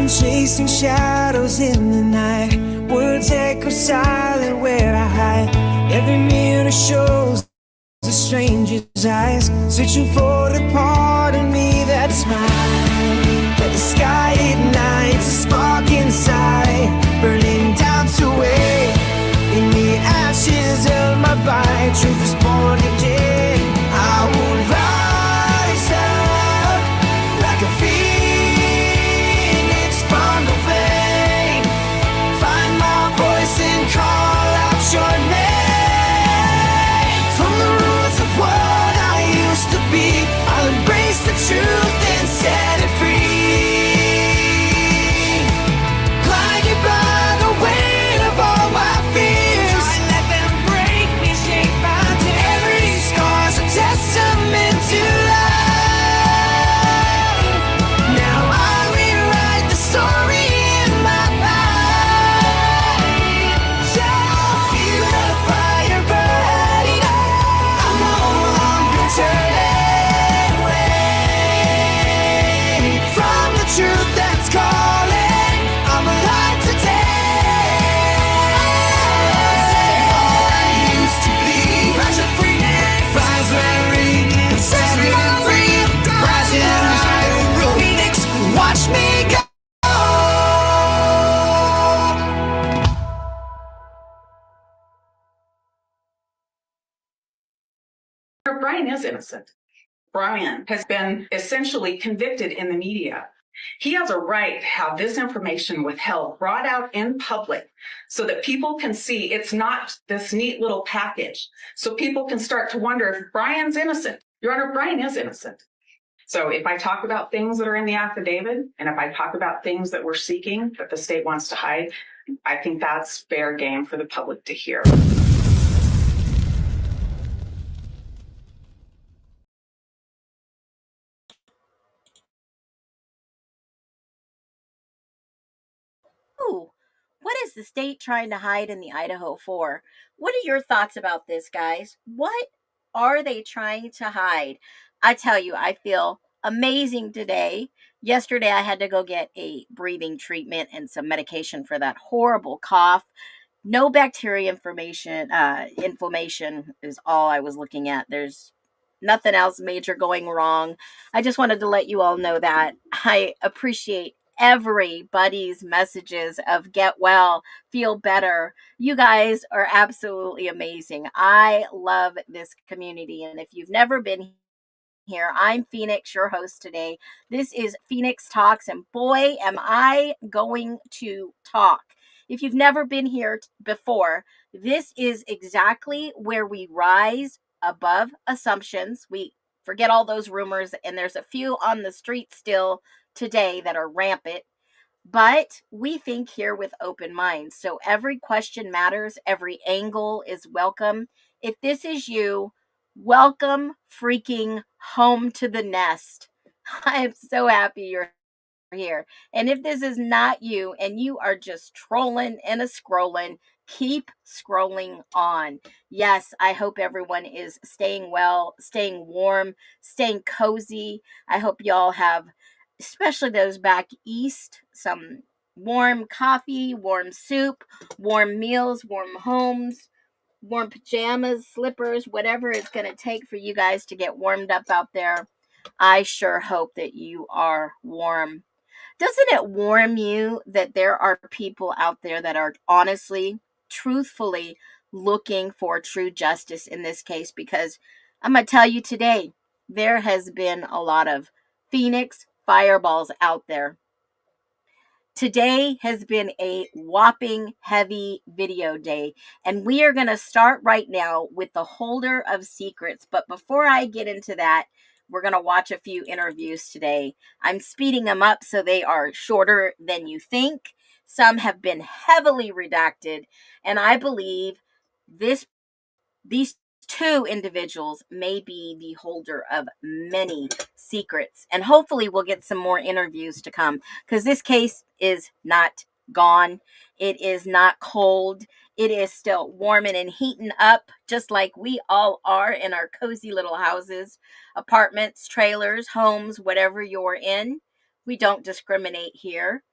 been chasing shadows in the night. Words echo silent where I hide. Every mirror shows a stranger's eyes, searching for the part of me that's mine. But the sky ignites a spark inside, burning down to wait. In the ashes of my fight, truth is born again. I won't rise up like a phoenix from the flame. Find my voice and call out your name. From the roots of what I used to be, I'll embrace the truth and set it free. Blinded by the weight of all my fears, I let them break me, shape my tears. Every scar's a testament to life. Now I rewrite the story in my mind. Yeah, feel the fire burning. I'm no longer turning away from the truth that's calling. I'm alive today. All I used to be, rise up free, flies wearing, set me free, rising high, Phoenix, watch me go. Brian is innocent. Brian has been essentially convicted in the media. He has a right to have this information withheld, brought out in public, so that people can see it's not this neat little package. So people can start to wonder if Brian's innocent. Your Honor, Brian is innocent. So if I talk about things that are in the affidavit, and if I talk about things that we're seeking that the state wants to hide, I think that's fair game for the public to hear. Ooh, what is the state trying to hide in the Idaho 4? What are your thoughts about this, guys? What are they trying to hide? I tell you, I feel amazing today. Yesterday, I had to go get a breathing treatment and some medication for that horrible cough. No bacteria inflammation is all I was looking at. There's nothing else major going wrong. I just wanted to let you all know that I appreciate everybody's messages of get well, feel better. You guys are absolutely amazing. I love this community. And if you've never been here, I'm Phoenix, your host today. This is Phoenix Talks, and boy, am I going to talk. If you've never been here before, this is exactly where we rise above assumptions. We forget all those rumors, and there's a few on the street still today that are rampant, but we think here with open minds. So every question matters, every angle is welcome. If this is you, welcome freaking home to the nest. I'm so happy you're here. And if this is not you and you are just trolling and a scrolling, keep scrolling on. Yes, I hope everyone is staying well, staying warm, staying cozy. I hope y'all have, especially those back east, some warm coffee, warm soup, warm meals, warm homes, warm pajamas, slippers, whatever it's going to take for you guys to get warmed up out there. I sure hope that you are warm. Doesn't it warm you that there are people out there that are honestly, truthfully looking for true justice in this case? Because I'm going to tell you today, there has been a lot of Phoenix fireballs out there. Today has been a whopping heavy video day, and we are going to start right now with the holder of secrets. But before I get into that, we're going to watch a few interviews today. I'm speeding them up so they are shorter than you think. Some have been heavily redacted, and I believe these two individuals may be the holder of many secrets. And hopefully we'll get some more interviews to come, because this case is not gone. It is not cold. It is still warming and heating up, just like we all are in our cozy little houses, apartments, trailers, homes, whatever you're in. We don't discriminate here.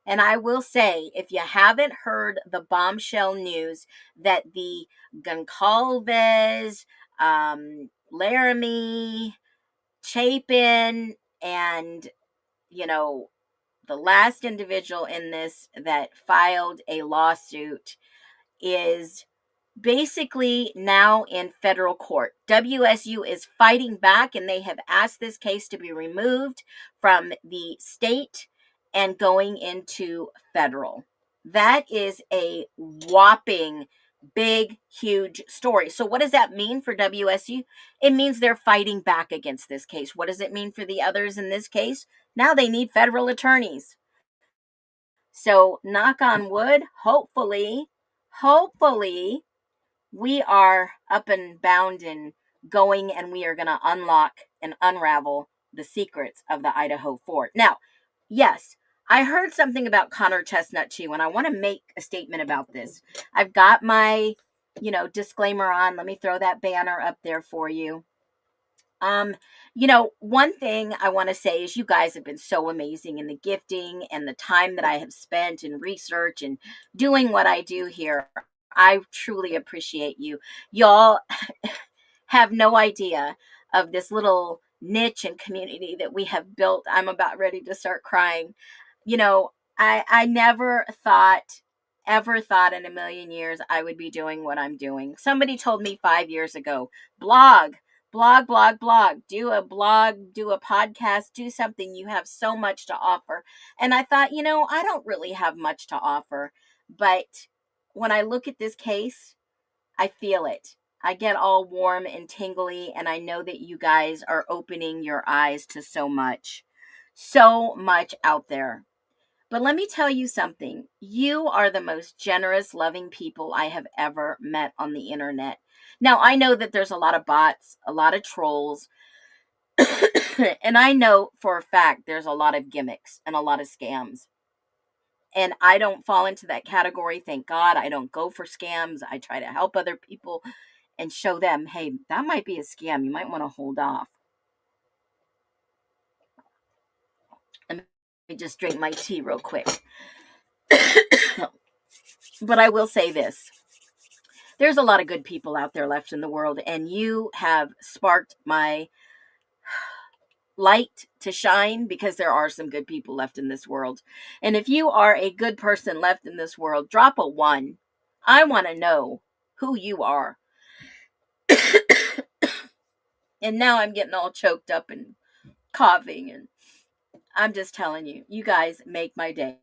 And I will say, if you haven't heard the bombshell news that the Goncalves, Laramie, Chapin, and, you know, the last individual in this that filed a lawsuit is basically now in federal court. WSU is fighting back, and they have asked this case to be removed from the state and going into federal. That is a whopping big, huge story. So what does that mean for WSU? It means they're fighting back against this case. What does it mean for the others in this case? Now they need federal attorneys. So knock on wood, hopefully we are up and bound and going, and we are going to unlock and unravel the secrets of the Idaho 4. Now, yes, I heard something about Connor Chestnut Chew, and I want to make a statement about this. I've got my, disclaimer on. Let me throw that banner up there for you. One thing I want to say is you guys have been so amazing in the gifting and the time that I have spent in research and doing what I do here. I truly appreciate you. Y'all have no idea of this little niche and community that we have built. I'm about ready to start crying. I never ever thought in a million years I would be doing what I'm doing. Somebody told me 5 years ago, blog, do a blog, do a podcast, do something. You have so much to offer. And I thought, I don't really have much to offer. But when I look at this case, I feel it. I get all warm and tingly, and I know that you guys are opening your eyes to so much out there. But let me tell you something. You are the most generous, loving people I have ever met on the internet. Now, I know that there's a lot of bots, a lot of trolls, and I know for a fact there's a lot of gimmicks and a lot of scams. And I don't fall into that category. Thank God I don't go for scams. I try to help other people and show them, hey, that might be a scam. You might want to hold off. Let me just drink my tea real quick. But I will say this. There's a lot of good people out there left in the world, and you have sparked my light to shine, because there are some good people left in this world. And if you are a good person left in this world, drop a 1. I want to know who you are. And now I'm getting all choked up and coughing, and I'm just telling you, you guys make my day.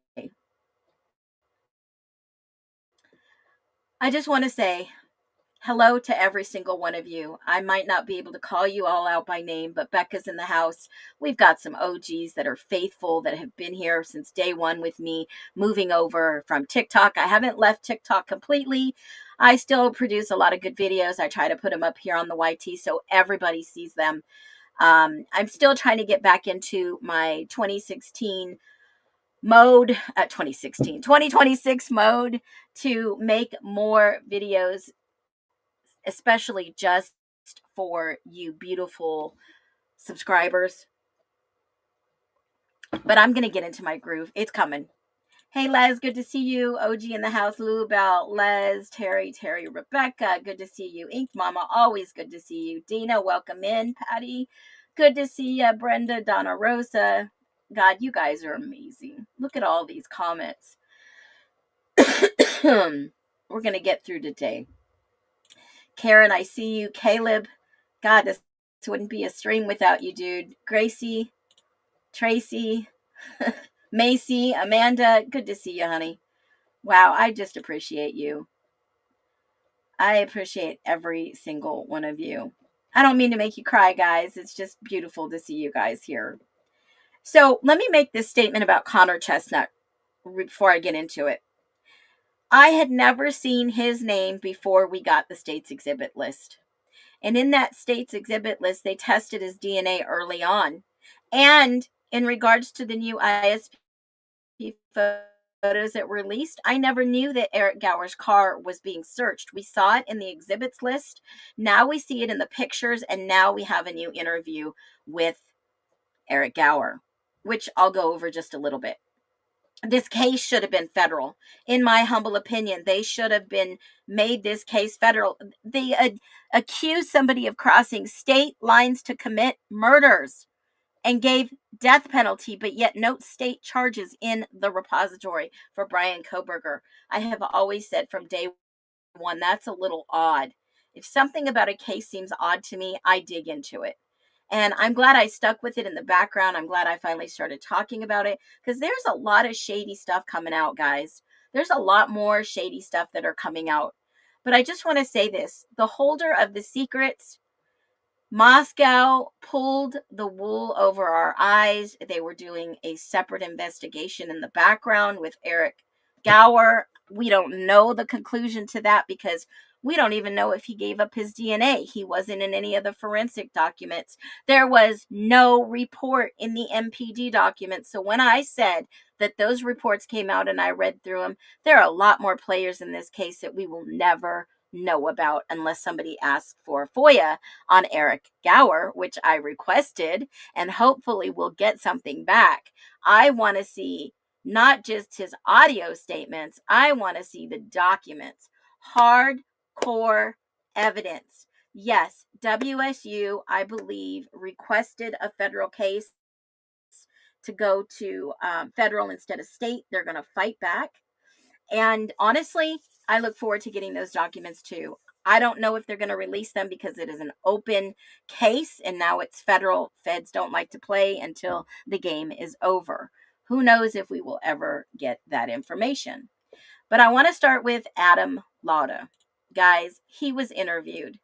I just want to say hello to every single one of you. I might not be able to call you all out by name, but Becca's in the house. We've got some OGs that are faithful, that have been here since day one with me, moving over from TikTok. I haven't left TikTok completely. I still produce a lot of good videos. I try to put them up here on the YT so everybody sees them. I'm still trying to get back into my 2016 mode, 2026 mode, to make more videos, especially just for you beautiful subscribers. But I'm going to get into my groove. It's coming. Hey, Les, good to see you. OG in the house. Lulu Bell, Les, Terry, Rebecca, good to see you. Ink Mama, always good to see you. Dina, welcome in. Patty, good to see you. Brenda, Donna Rosa. God, you guys are amazing. Look at all these comments. We're going to get through today. Karen, I see you. Caleb, God, this wouldn't be a stream without you, dude. Gracie, Tracy, Macy, Amanda, good to see you, honey. Wow, I just appreciate you. I appreciate every single one of you. I don't mean to make you cry, guys. It's just beautiful to see you guys here. So let me make this statement about Connor Chestnut before I get into it. I had never seen his name before we got the state's exhibit list. And in that state's exhibit list, they tested his DNA early on. And in regards to the new ISP photos that were released, I never knew that Eric Gower's car was being searched. We saw it in the exhibits list. Now we see it in the pictures, and now we have a new interview with Eric Gower, which I'll go over just a little bit. This case should have been federal. In my humble opinion, they should have been made this case federal. They accused somebody of crossing state lines to commit murders and gave death penalty, but yet note state charges in the repository for Brian Koberger. I have always said from day one, that's a little odd. If something about a case seems odd to me, I dig into it. And I'm glad I stuck with it in the background. I'm glad I finally started talking about it, because there's a lot of shady stuff coming out, guys. There's a lot more shady stuff that are coming out. But I just want to say this. The holder of the secrets, Moscow, pulled the wool over our eyes. They were doing a separate investigation in the background with Eric Gower. We don't know the conclusion to that because we don't even know if he gave up his DNA. He wasn't in any of the forensic documents. There was no report in the MPD documents. So when I said that those reports came out and I read through them, there are a lot more players in this case that we will never know about unless somebody asks for FOIA on Eric Gower, which I requested, and hopefully we'll get something back. I want to see not just his audio statements, I want to see the documents. Hardcore evidence. Yes, WSU, I believe, requested a federal case to go to federal instead of state. They're going to fight back. And honestly, I look forward to getting those documents too. I don't know if they're going to release them because it is an open case and now it's federal. Feds don't like to play until the game is over. Who knows if we will ever get that information. But I want to start with Adam Lauda. Guys, he was interviewed.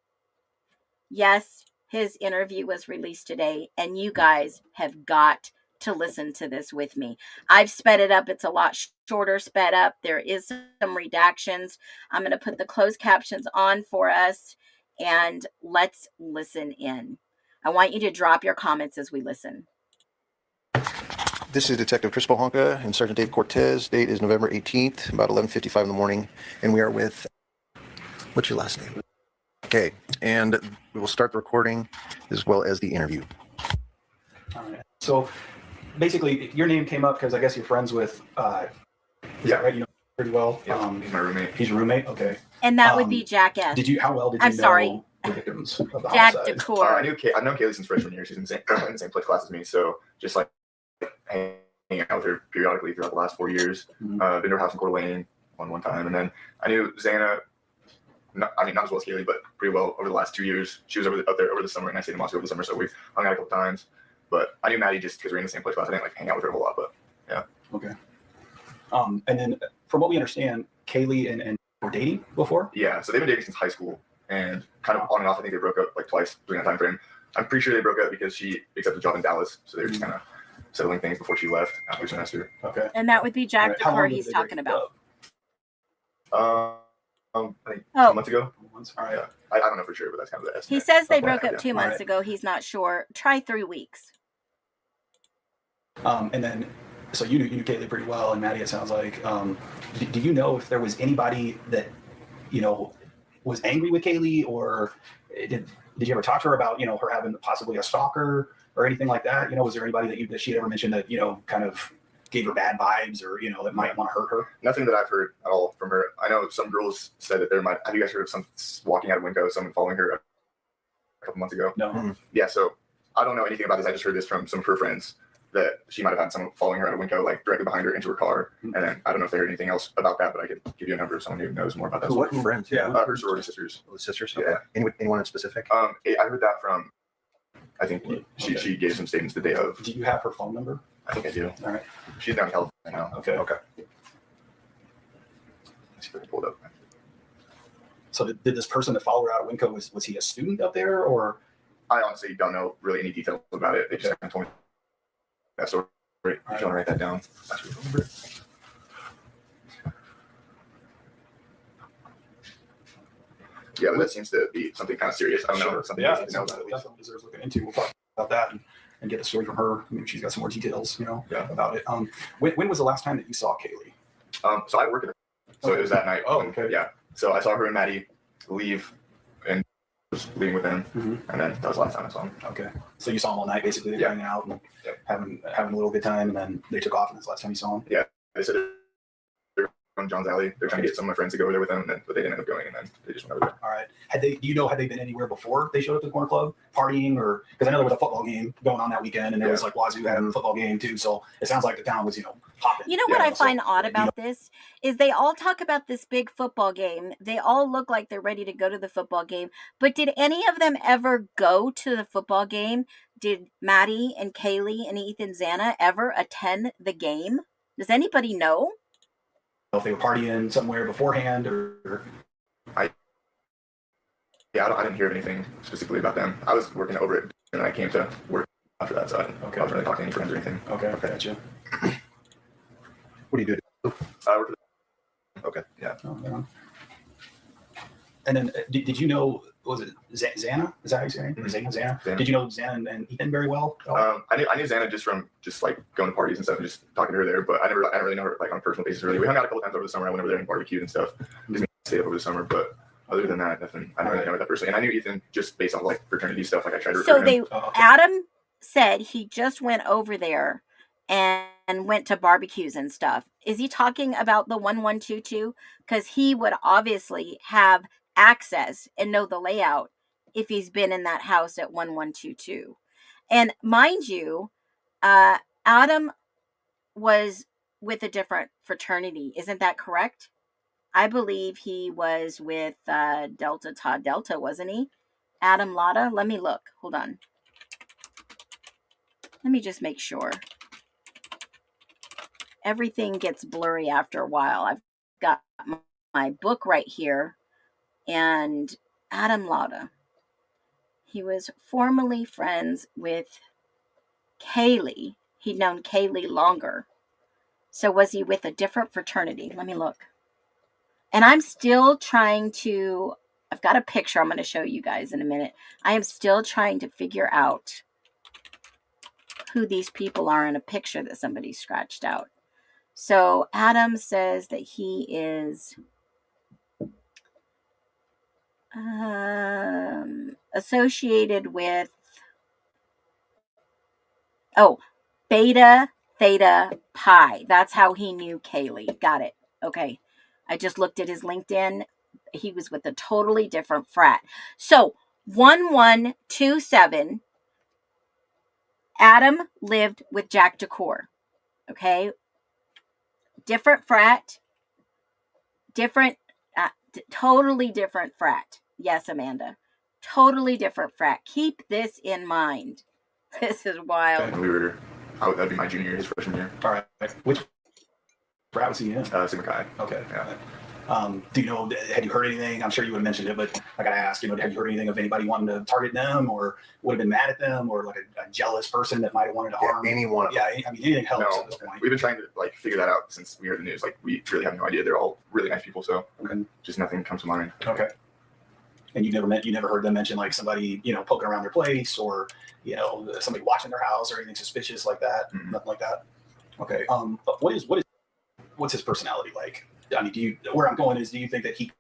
Yes, his interview was released today, and you guys have got to listen to this with me. I've sped it up. It's a lot shorter sped up. There is some redactions. I'm going to put the closed captions on for us, and let's listen in. I want you to drop your comments as we listen. This is Detective Chris Bohonka and Sergeant Dave Cortez. Date is November 18th, about 11:55 in the morning, and we are with... What's your last name? Okay, and we will start the recording as well as the interview. All right. So basically, your name came up because I guess you're friends with, is that right? You know pretty well. Yeah, he's my roommate. He's your roommate. Okay. And that would be Jack S. How well did you know the victims of the Jack homicide? DeCour. I've known Kaylee since freshman year. She's in the same play class as me, so just like hanging out with her periodically throughout the last 4 years. Mhm. Been to her house in Coeur d'Alene one time, and then I knew Xana. Not as well as Kaylee, but pretty well over the last 2 years. She was up there over the summer, and I stayed in Moscow over the summer, so we hung out a couple times. But I knew Maddie just because we were in the same place class. I didn't like hang out with her a whole lot, but yeah. Okay. And then from what we understand, Kaylee and were dating before? Yeah, so they've been dating since high school, and kind of on and off. I think they broke up like twice during that time frame. I'm pretty sure they broke up because she accepted a job in Dallas, so they were just kind of settling things before she left after semester. Okay. And that would be Jack How long DeCour did he's they talking break about. up? I think Oh. 2 months ago. All right. Yeah, I don't know for sure, but that's kind of the estimate. He says they Okay, broke up yeah. 2 months Right. ago. He's not sure. Try 3 weeks. And then, so you knew Kaylee pretty well, and Maddie, it sounds like. Do you know if there was anybody that, was angry with Kaylee, or did you ever talk to her about, her having possibly a stalker or anything like that? Was there anybody that she ever mentioned that, kind of gave her bad vibes or, that might want to hurt her? Nothing that I've heard at all from her. I know some girls said that there might. Have you guys heard of some walking out of window, someone following her a couple months ago? No. Yeah, so I don't know anything about this. I just heard this from some of her friends that she might have had someone following her out a window, like directly behind her into her car. And then I don't know if they heard anything else about that, but I could give you a number of someone who knows more about that. What friends? Yeah. Her sorority sisters. The sisters? Yeah. Okay. Anyone in specific? I heard that from. I think she gave some statements the day of. Do you have her phone number? I think I do. All right. She's down in California now. Okay. Okay. Let's see if I can pull it up. So did this person that followed her out of Winco, was he a student up there, or? I honestly don't know really any details about it. They just kind of told me that story. If you want to write that down. That's your phone number. Yeah, but that seems to be something kind of serious. I don't know. Something Yeah, you need to know about at least. definitely deserves looking into. We'll talk about that and get the story from her. Maybe she's got some more details, about it. When was the last time that you saw Kaylee? So I work at so it was that night. Oh, okay. Yeah. So I saw her and Maddie leave and was leaving with them, and then that was the last time I saw him. Okay. So you saw him all night, basically. They were hanging out and having a little good time, and then they took off, and that's the last time you saw him? Yeah. they said they're on John's Alley. They're trying to get some of my friends to go over there with them, but they didn't end up going, and then they just went over there. All right. Had they been anywhere before they showed up to the corner club partying, or because I know there was a football game going on that weekend, and there was like Wazoo had a football game too. So it sounds like the town was hopping. You know what I find odd about this is they all talk about this big football game. They all look like they're ready to go to the football game. But did any of them ever go to the football game? Did Maddie and Kaylee and Ethan Zana ever attend the game? Does anybody know? If they were partying somewhere beforehand, or I didn't hear anything specifically about them. I was working over it, and I came to work after that, so I wasn't really talking to any friends or anything. Okay, gotcha. What do you do? I work for Okay. Yeah. Oh, yeah. And then did you know, was it Zana? Is that how you say it? Mm-hmm. Zana? Did you know Zana and Ethan very well? I knew Xana just from like going to parties and stuff and just talking to her there, but I didn't really know her like on a personal basis really. We hung out a couple times over the summer. I went over there and barbecued and stuff. Just stayed up over the summer, but other than that, nothing. I didn't really know her that personally. And I knew Ethan just based on like fraternity stuff. Like I tried to recruit him. Adam said he just went over there and went to barbecues and stuff. Is he talking about the 1122? Because he would obviously have access and know the layout if he's been in that house at 1122. And mind you, Adam was with a different fraternity. Isn't that correct? I believe he was with Delta Tau Delta, wasn't he? Adam Lotta. Let me look. Hold on. Let me just make sure. Everything gets blurry after a while. I've got my book right here. And Adam Lotta. He was formerly friends with Kaylee. He'd known Kaylee longer. So was he with a different fraternity? Let me look. And I'm still trying to, I've got a picture I'm going to show you guys in a minute. I am still trying to figure out who these people are in a picture that somebody scratched out. So Adam says that he is associated with Beta Theta Pi. That's how he knew Kaylee. Got it. Okay. I just looked at his LinkedIn. He was with a totally different frat. So 1127, Adam lived with Jack Decor. Okay. Different frat. Totally different frat. Yes, Amanda. Totally different frat. Keep this in mind. This is wild. And that'd be my junior year, his freshman year. All right. Which frat was he in? Sigma Chi. Okay. Yeah. Do you know, had you heard anything? I'm sure you would have mentioned it, but I got to ask, had you heard anything of anybody wanting to target them or would have been mad at them or like a jealous person that might have wanted to harm? Anyone. Yeah, I mean, anything helps at this point. We've been trying to like figure that out since we heard the news. Like we really have no idea. They're all really nice people, so just nothing comes to mind. Okay. And you never heard them mention like somebody, poking around their place or, somebody watching their house or anything suspicious like that? Mm-hmm. Nothing like that. Okay. But what's his personality like? I mean, where I'm going is, do you think that he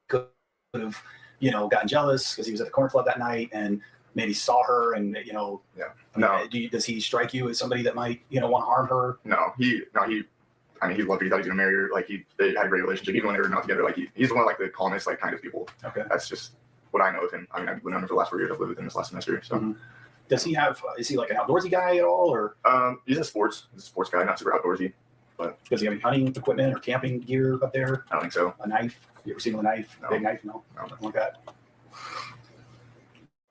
could have, gotten jealous because he was at the corner club that night and maybe saw her and, No. Does he strike you as somebody that might, want to harm her? No, he loved her. He thought he was gonna marry her. Like they had a great relationship. Even when they were not together, like he's one of like the calmest, like kind of people. Okay. That's just what I know of him. I mean, I've known him for the last 4 years. I've lived with him this last semester. So, Does he have? Is he like an outdoorsy guy at all, or? He's a sports guy, not super outdoorsy. But does he have any hunting equipment or camping gear up there? I don't think so. A knife? You ever seen him with a knife? No. Big knife? No, nothing like that.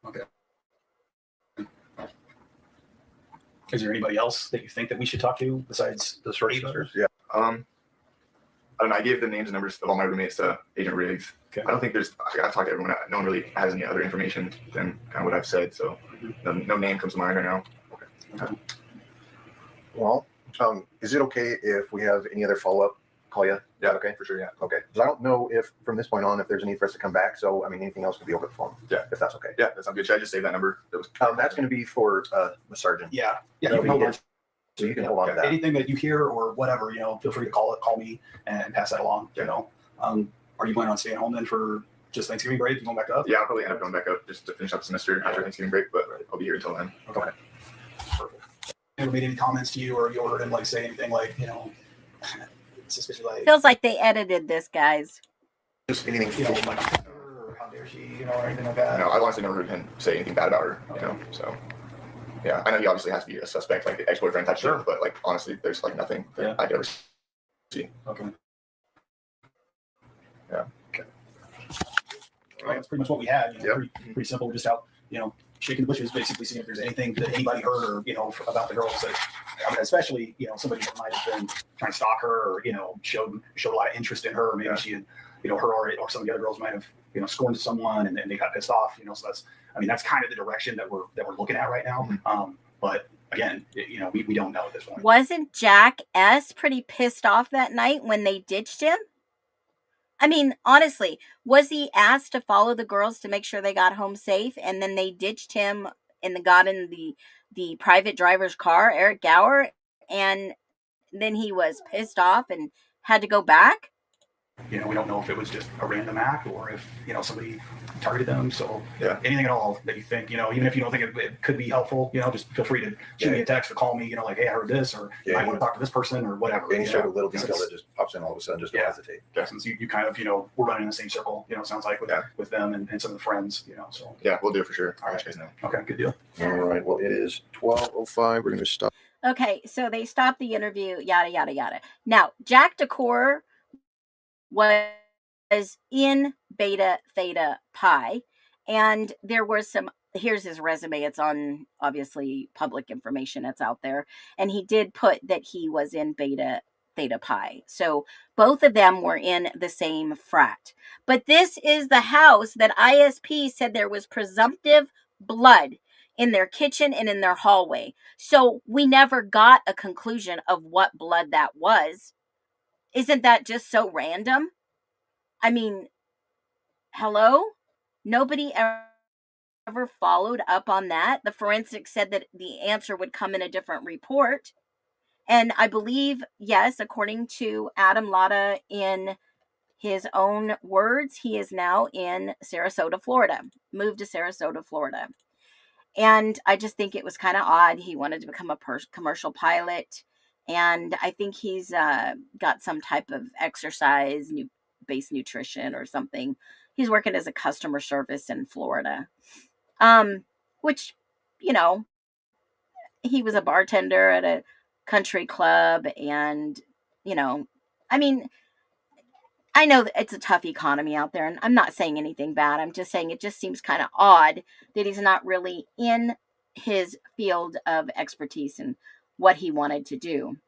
Okay. Is there anybody else that you think that we should talk to besides The short sisters? Yeah. I don't know. I gave the names and numbers of all my roommates to Agent Riggs. Okay. I don't think I've talked to everyone. No one really has any other information than kind of what I've said. So no name comes to mind right now. Okay. Well, is it okay if we have any other follow-up? Call you? Yeah. Okay, for sure. Yeah. Okay. Because I don't know if from this point on, if there's a need for us to come back. So, I mean, anything else could be over the phone. Yeah. If that's okay. Yeah, that sounds good. Should I just save that number? That's going to be for the sergeant. Yeah. Yeah. So You can hold on. So you can hold on to that. Anything that you hear or whatever, feel free to call me and pass that along. Are you planning on staying home then for just Thanksgiving break? You going back up? Yeah, I'll probably end up going back up just to finish up the semester after Thanksgiving break, but I'll be here until then. Okay. Perfect. Ever made any comments to you, or you heard him like say anything like, suspicious, like, Feels like they edited this, guys. Just anything. like, or how dare she, or anything like that. No, I've honestly never heard him say anything bad about her, so. Yeah, I know he obviously has to be a suspect, like the ex-boyfriend type shit, but like honestly, there's like nothing that I could ever see. Okay. Yeah. Okay. Well, that's pretty much what we had. Pretty simple. We're just out, shaking the bushes, basically seeing if there's anything that anybody heard or about the girls that, especially somebody that might have been trying to stalk her or showed a lot of interest in her. Or maybe she had her or some of the other girls might have scorned someone and they got pissed off. So that's kind of the direction that we're looking at right now. But again, we don't know at this point. Wasn't Jack S pretty pissed off that night when they ditched him? I mean, honestly, was he asked to follow the girls to make sure they got home safe, and then they ditched him and got in the private driver's car, Eric Gower, and then he was pissed off and had to go back? We don't know if it was just a random act or if, somebody targeted them. So anything at all that you think, even if you don't think it could be helpful, just feel free to shoot me a text or call me, like, hey, I heard this, or I want to talk to this person or whatever. Any sort of little detail that just pops in all of a sudden, just don't hesitate. Yeah, since you kind of, we're running in the same circle, sounds like with them and some of the friends, so. Yeah, we'll do it for sure. All right. You guys know. Okay, good deal. All right. Well, it is 12:05. We're going to stop. Okay, so they stopped the interview, yada, yada, yada. Now, Jack Decor was in Beta Theta Pi, and there were here's his resume. It's on, obviously, public information. It's out there. And he did put that he was in Beta Theta Pi. So both of them were in the same frat. But this is the house that ISP said there was presumptive blood in their kitchen and in their hallway. So we never got a conclusion of what blood that was. Isn't that just so random? I mean, hello? Nobody ever followed up on that. The forensics said that the answer would come in a different report. And I believe, yes, according to Adam Latta, in his own words, he is now in Sarasota, Florida, moved to Sarasota, Florida. And I just think it was kind of odd. He wanted to become a commercial pilot. And I think he's got some type of exercise-based nutrition or something. He's working as a customer service in Florida. Which, he was a bartender at a country club. And, I mean, I know that it's a tough economy out there, and I'm not saying anything bad. I'm just saying it just seems kind of odd that he's not really in his field of expertise and what he wanted to do.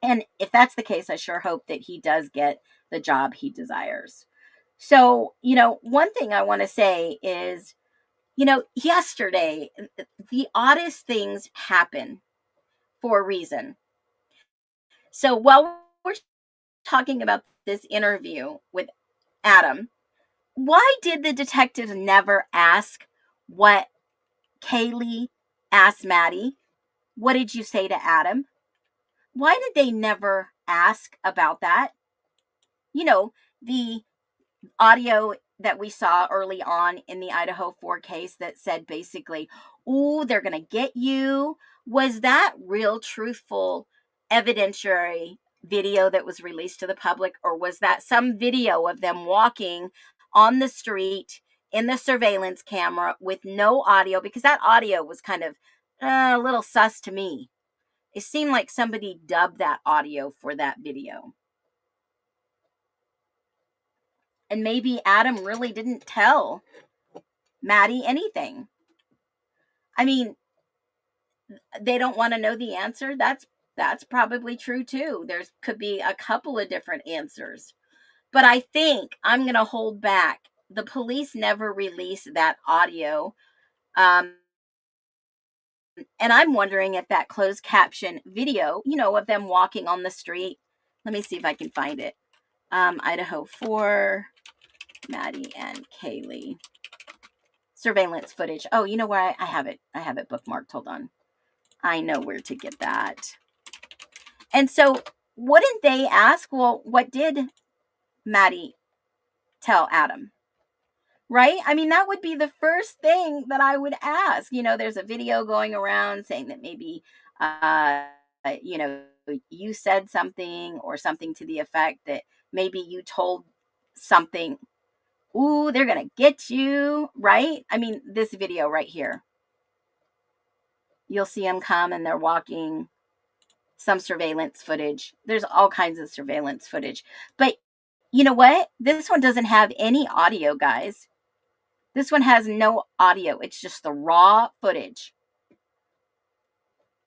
And if that's the case, I sure hope that he does get the job he desires. So, one thing I want to say is, yesterday, the oddest things happen for a reason. So while we're talking about this interview with Adam, why did the detectives never ask what Kaylee asked Maddie? What did you say to Adam? Why did they never ask about that? The audio that we saw early on in the IDAHO4 case that said basically, "Ooh, they're going to get you." Was that real, truthful, evidentiary video that was released to the public, or was that some video of them walking on the street in the surveillance camera with no audio? Because that audio was kind of a little sus to me. It seemed like somebody dubbed that audio for that video. And maybe Adam really didn't tell Maddie anything. I mean, they don't want to know the answer. That's probably true too. There could be a couple of different answers. But I think I'm going to hold back. The police never released that audio. And I'm wondering if that closed caption video, of them walking on the street. Let me see if I can find it. IDAHO4, Maddie and Kaylee. Surveillance footage. Oh, you know where I have it. I have it bookmarked. Hold on. I know where to get that. And so wouldn't they ask, well, what did Maddie tell Adam? Right? I mean, that would be the first thing that I would ask. There's a video going around saying that maybe, you said something or something to the effect that maybe you told something, ooh, they're going to get you, right? I mean, this video right here, you'll see them come and they're walking, some surveillance footage. There's all kinds of surveillance footage. But you know what? This one doesn't have any audio, guys. This one has no audio. It's just the raw footage.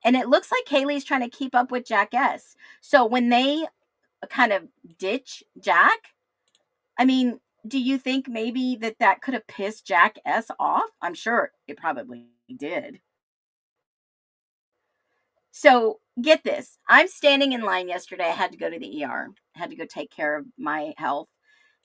And it looks like Kaylee's trying to keep up with Jack S. So when they kind of ditch Jack, I mean, do you think maybe that could have pissed Jack S off? I'm sure it probably did. So get this. I'm standing in line yesterday. I had to go to the ER. I had to go take care of my health.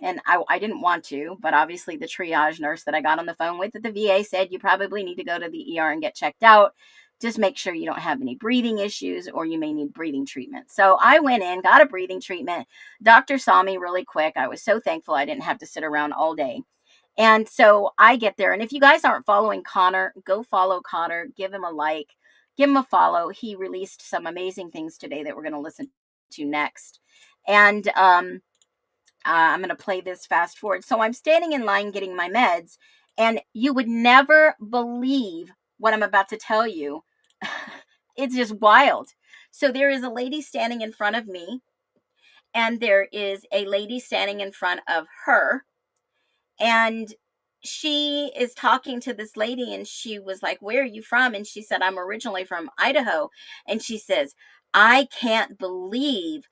And I didn't want to, but obviously the triage nurse that I got on the phone with at the VA said you probably need to go to the ER and get checked out. Just make sure you don't have any breathing issues or you may need breathing treatment. So I went in, got a breathing treatment. Doctor saw me really quick. I was so thankful I didn't have to sit around all day. And so I get there. And if you guys aren't following Connor, go follow Connor. Give him a like. Give him a follow. He released some amazing things today that we're going to listen to next. And I'm going to play this fast forward. So I'm standing in line getting my meds, and you would never believe what I'm about to tell you. It's just wild. So there is a lady standing in front of me, and there is a lady standing in front of her, and she is talking to this lady, and she was like, "Where are you from?" And she said, "I'm originally from Idaho." And she says, "I can't believe,"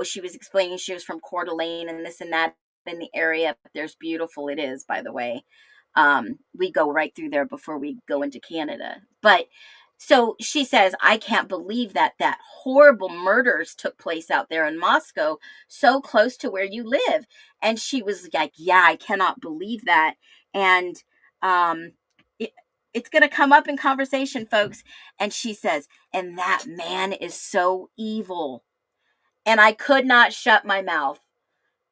she was explaining she was from Coeur d'Alene and this and that in the area. There's beautiful, it is, by the way. We go right through there before we go into Canada. But so she says, "I can't believe that horrible murders took place out there in Moscow, so close to where you live." And she was like, "Yeah, I cannot believe that." And it's going to come up in conversation, folks. And she says, "And that man is so evil." And I could not shut my mouth.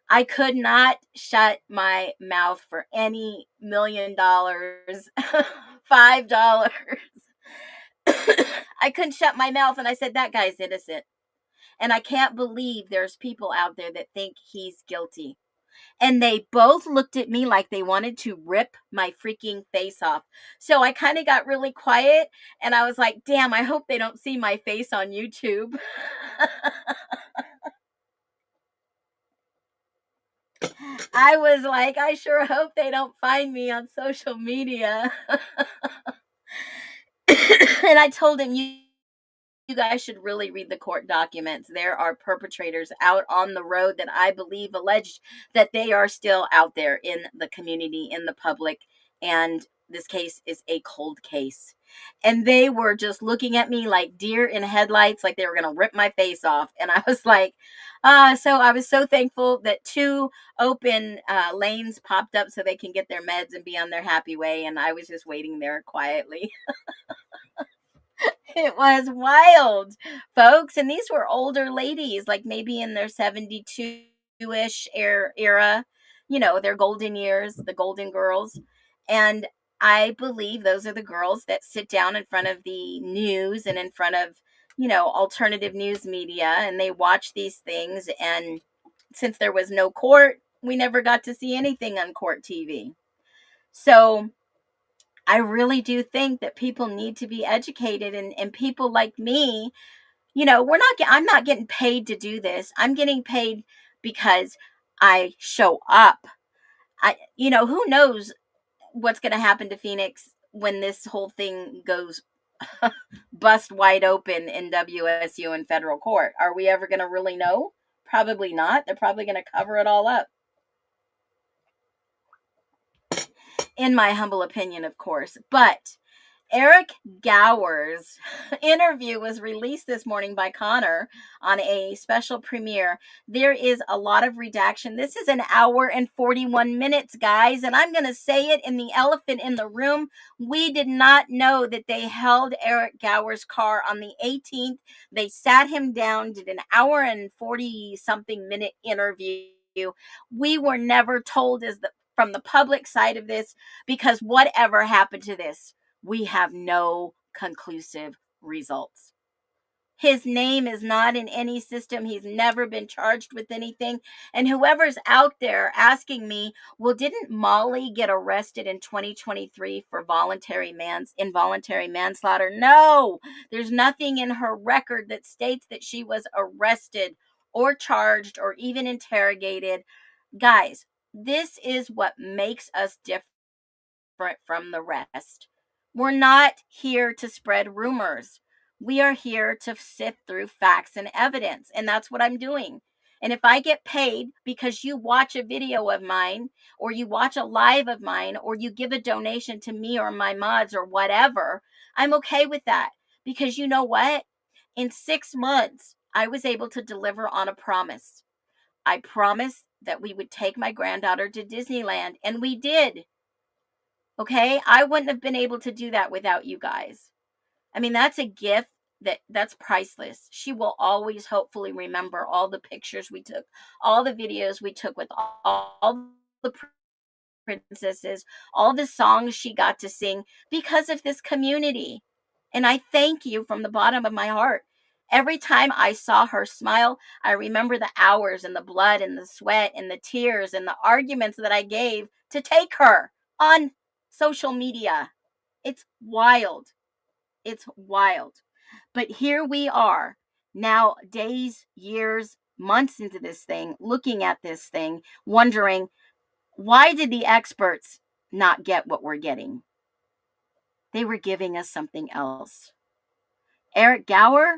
I could not shut my mouth for any $1,000,000, $5. I couldn't shut my mouth, and I said, "That guy's innocent. And I can't believe there's people out there that think he's guilty." And they both looked at me like they wanted to rip my freaking face off. So I kind of got really quiet, and I was like, damn, I hope they don't see my face on YouTube. I was like, I sure hope they don't find me on social media. And I told him, you guys should really read the court documents. There are perpetrators out on the road that I believe alleged that they are still out there in the community, in the public, and this case is a cold case. And they were just looking at me like deer in headlights, like they were going to rip my face off. And I was like, so I was so thankful that 2 open lanes popped up so they can get their meds and be on their happy way. And I was just waiting there quietly. It was wild, folks. And these were older ladies, like maybe in their 72-ish era, their golden years, the golden girls. And I believe those are the girls that sit down in front of the news and in front of, alternative news media, and they watch these things. And since there was no court, we never got to see anything on court TV. So I really do think that people need to be educated, and people like me, I'm not getting paid to do this. I'm getting paid because I show up. Who knows what's going to happen to Phoenix when this whole thing goes bust wide open in WSU and federal court. Are we ever going to really know? Probably not. They're probably going to cover it all up. In my humble opinion, of course. But Eric Gower's interview was released this morning by Connor on a special premiere. There is a lot of redaction. This is 1 hour and 41 minutes, guys. And I'm going to say it in the elephant in the room. We did not know that they held Eric Gower's car on the 18th. They sat him down, did 1 hour and 40 something minute interview. We were never told from the public side of this, because whatever happened to this, we have no conclusive results. His name is not in any system. He's never been charged with anything. And whoever's out there asking me, well, didn't Molly get arrested in 2023 for involuntary manslaughter? No, there's nothing in her record that states that she was arrested or charged or even interrogated. Guys, this is what makes us different from the rest. We're not here to spread rumors. We are here to sift through facts and evidence, and that's what I'm doing. And if I get paid because you watch a video of mine, or you watch a live of mine, or you give a donation to me or my mods or whatever, I'm okay with that. Because you know what? In 6 months, I was able to deliver on a promise. I promised that we would take my granddaughter to Disneyland, and we did. Okay? I wouldn't have been able to do that without you guys. I mean, that's a gift that's priceless. She will always hopefully remember all the pictures we took, all the videos we took with all the princesses, all the songs she got to sing because of this community. And I thank you from the bottom of my heart. Every time I saw her smile, I remember the hours and the blood and the sweat and the tears and the arguments that I gave to take her on social media. It's wild. It's wild. But here we are now, days, years, months into this thing, looking at this thing, wondering, why did the experts not get what we're getting? They were giving us something else. Eric Gower,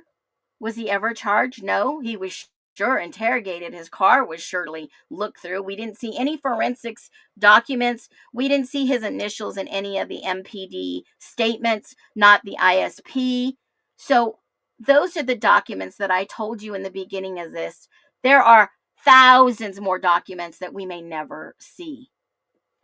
was he ever charged? No, he was sure interrogated. His car was surely looked through. We didn't see any forensics documents. We didn't see his initials in any of the MPD statements, not the ISP. So those are the documents that I told you in the beginning of this. There are thousands more documents that we may never see.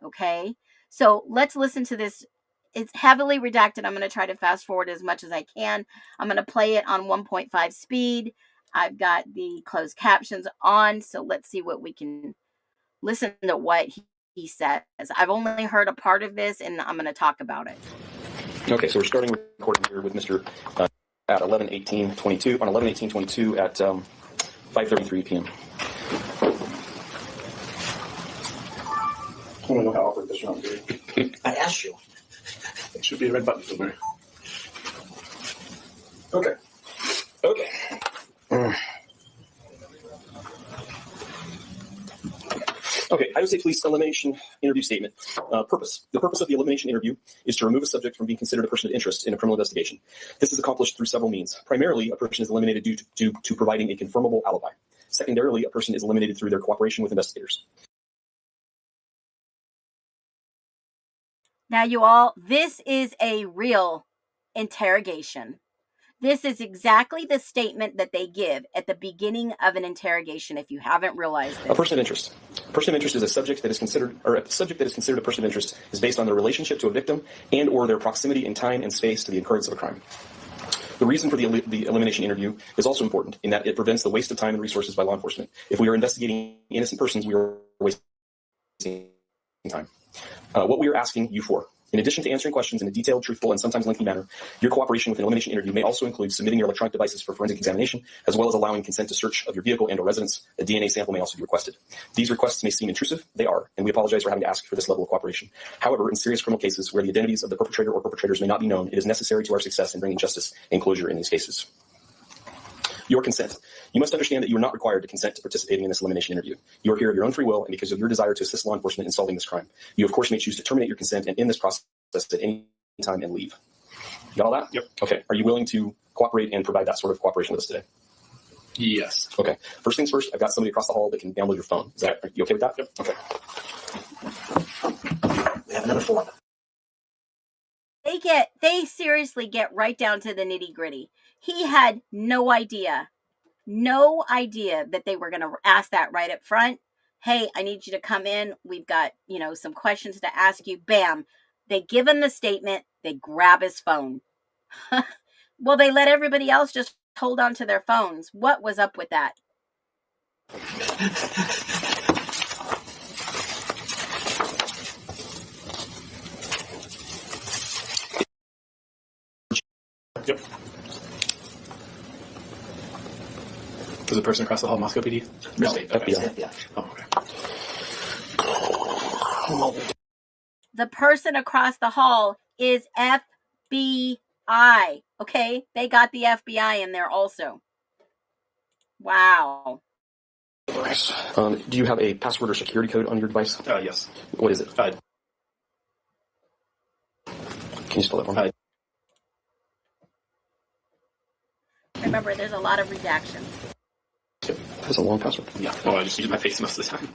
Okay? So let's listen to this. It's heavily redacted. I'm going to try to fast forward as much as I can. I'm going to play it on 1.5 speed. I've got the closed captions on, so let's see what we can listen to what he says. I've only heard a part of this, and I'm going to talk about it. Okay, so we're starting recording here with Mr. At 11:18:22 on 11:18:22 at 5:33 p.m. I want to know how to operate this round. I asked you. It should be a red button somewhere. Okay. Okay. Okay, Idaho State Police elimination interview statement. Purpose. The purpose of the elimination interview is to remove a subject from being considered a person of interest in a criminal investigation. This is accomplished through several means. Primarily, a person is eliminated due to providing a confirmable alibi. Secondarily, a person is eliminated through their cooperation with investigators. Now, you all, this is a real interrogation. This is exactly the statement that they give at the beginning of an interrogation, if you haven't realized this. A person of interest. A person of interest is a subject that is considered, or a subject that is considered a person of interest is based on their relationship to a victim and or their proximity in time and space to the occurrence of a crime. The reason for the elimination interview is also important in that it prevents the waste of time and resources by law enforcement. If we are investigating innocent persons, we are wasting time. What we are asking you for, in addition to answering questions in a detailed, truthful, and sometimes lengthy manner, your cooperation with an elimination interview may also include submitting your electronic devices for forensic examination, as well as allowing consent to search of your vehicle and or residence. A DNA sample may also be requested. These requests may seem intrusive. They are, and we apologize for having to ask for this level of cooperation. However, in serious criminal cases where the identities of the perpetrator or perpetrators may not be known, it is necessary to our success in bringing justice and closure in these cases. Your consent. You must understand that you are not required to consent to participating in this elimination interview. You are here of your own free will and because of your desire to assist law enforcement in solving this crime. You, of course, may choose to terminate your consent and end this process at any time and leave. You got all that? Yep. Okay. Are you willing to cooperate and provide that sort of cooperation with us today? Yes. Okay. First things first, I've got somebody across the hall that can download your phone. Is that, are you okay with that? Yep. Okay. We have another form. They seriously get right down to the nitty gritty. He had no idea that they were going to ask that right up front. Hey, I need you to come in. We've got, some questions to ask you. Bam. They give him the statement. They grab his phone. Well, they let everybody else just hold on to their phones. What was up with that? Yep. Was the person across the hall Moscow PD? No, State? it's Okay. FBI. Oh, okay. The person across the hall is FBI. Okay? They got the FBI in there also. Wow. Do you have a password or security code on your device? Yes. What is it? Can you spell that for me? Remember, there's a lot of redaction. That's a long password. Yeah. Well, I just use my face most of the time.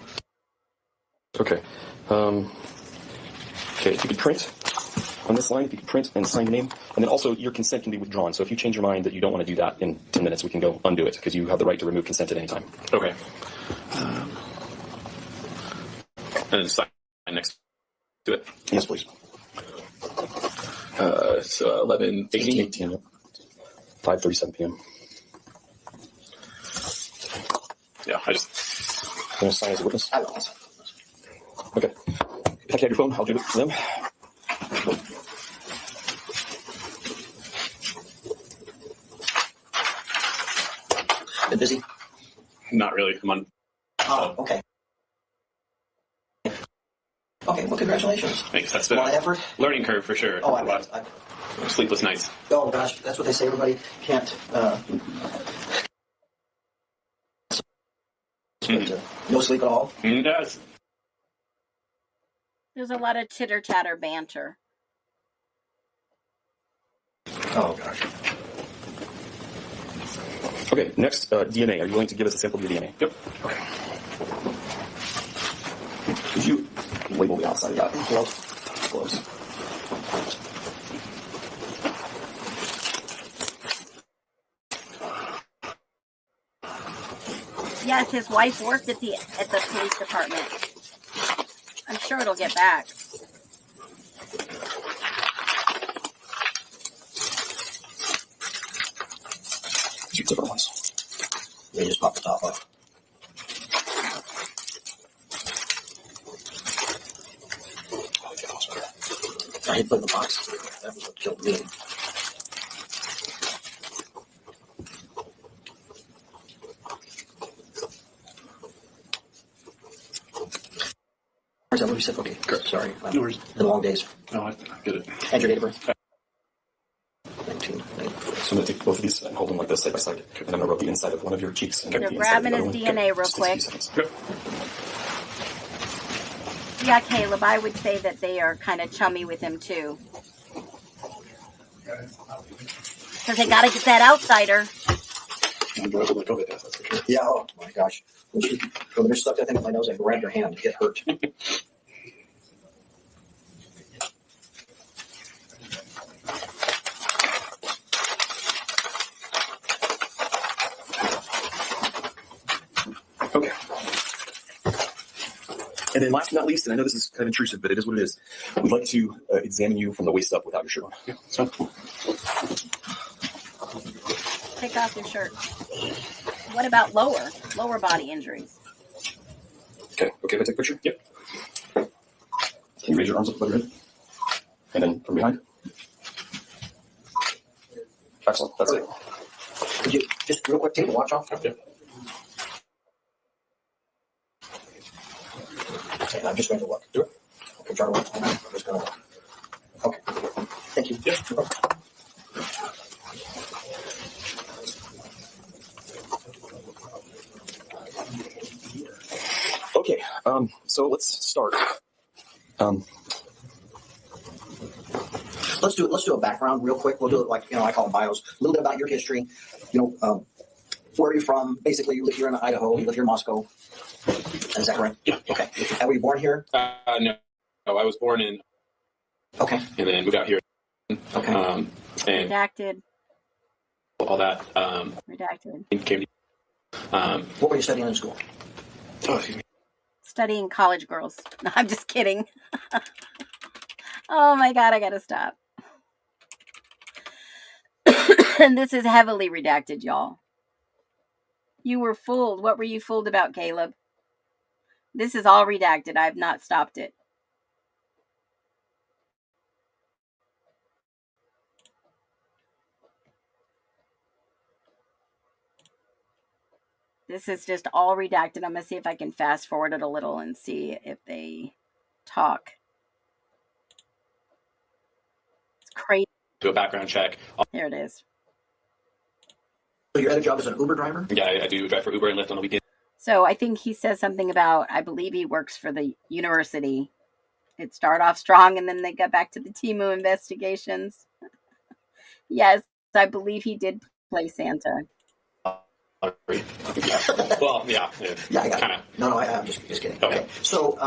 Okay. Okay, if you could print on this line, if you could print and sign your name, and then also your consent can be withdrawn. So if you change your mind that you don't want to do that in 10 minutes, we can go undo it because you have the right to remove consent at any time. Okay. And then sign next to it. Yes, please. So 11:18. 5:37 p.m. Yeah, I just. I'm going to sign as a witness. I will. Okay. If I can have your phone, I'll give it to them. Been busy? Not really. I'm on. Oh, okay. Okay, well, congratulations. Thanks. That's A been lot of effort. learning curve for sure. Oh, A lot of sleepless nights. oh gosh, that's what they say. Everybody can't. No sleep at all. Yes. There's a lot of chitter chatter banter. Oh gosh. Okay, next, DNA. Are you willing to give us a sample of your DNA? Yep. Okay. Could you label the outside of that? Gloves. Gloves. Yes, his wife worked at the police department. I'm sure it'll get back. Two different ones. They just pop the top off. I hate putting the box. That was what killed me. Where's that? What you said? Okay, Correct. sorry. No worries. The long days. No, I get it. And your date of birth? 19. So I'm going to take both of these and hold them like this side by side. And I'm going to rub the inside of one of your cheeks. And They're the inside of the grabbing other his one. DNA real Just takes a few quick. seconds. Good. Yeah, Caleb, I would say that they are kind of chummy with him too. Because they got to get that outsider. I'm going to let go of it. That's for sure. Yeah, oh my gosh. When she stuck that thing in my nose, I grabbed her hand. It hurt. Okay. And then last but not least, and I know this is kind of intrusive, but it is what it is. We'd like to examine you from the waist up without your shirt on. Yeah, so Take off your shirt. What about lower body injuries? Okay, if I take a picture? Yep. Can you raise your arms up above your head? And then from behind? Excellent, that's it. Could you just real quick take the watch off? Yep. Okay, I'm just going to look. Do it. Okay, try to look. I'm just going to look. Okay. Thank you. Yep. Okay, so let's start. Let's do a background real quick. We'll do it like, I call them bios. A little bit about your history. Where are you from? Basically, you live here in Idaho. You live here in Moscow. Is that correct? Yeah. Okay. And were you born here? No, I was born in. Okay. And then moved out here. Okay. And Redacted. all that. Redacted. Came. What were you studying in school? Oh, excuse me. Studying college girls. No, I'm just kidding. Oh my God, I gotta stop. And this is heavily redacted, y'all. You were fooled. What were you fooled about, Caleb? This is all redacted. I've not stopped it. This is just all redacted. I'm going to see if I can fast forward it a little and see if they talk. It's crazy. Do a background check. There it is. So your other job is an Uber driver? Yeah, I do drive for Uber and Lyft on the weekend. So I think he says something about, I believe he works for the university. It started off strong and then they got back to the Timu investigations. Yes, I believe he did play Santa. Yeah. Well, yeah. Yeah, I got Kinda. it. No, I'm just kidding. Okay. So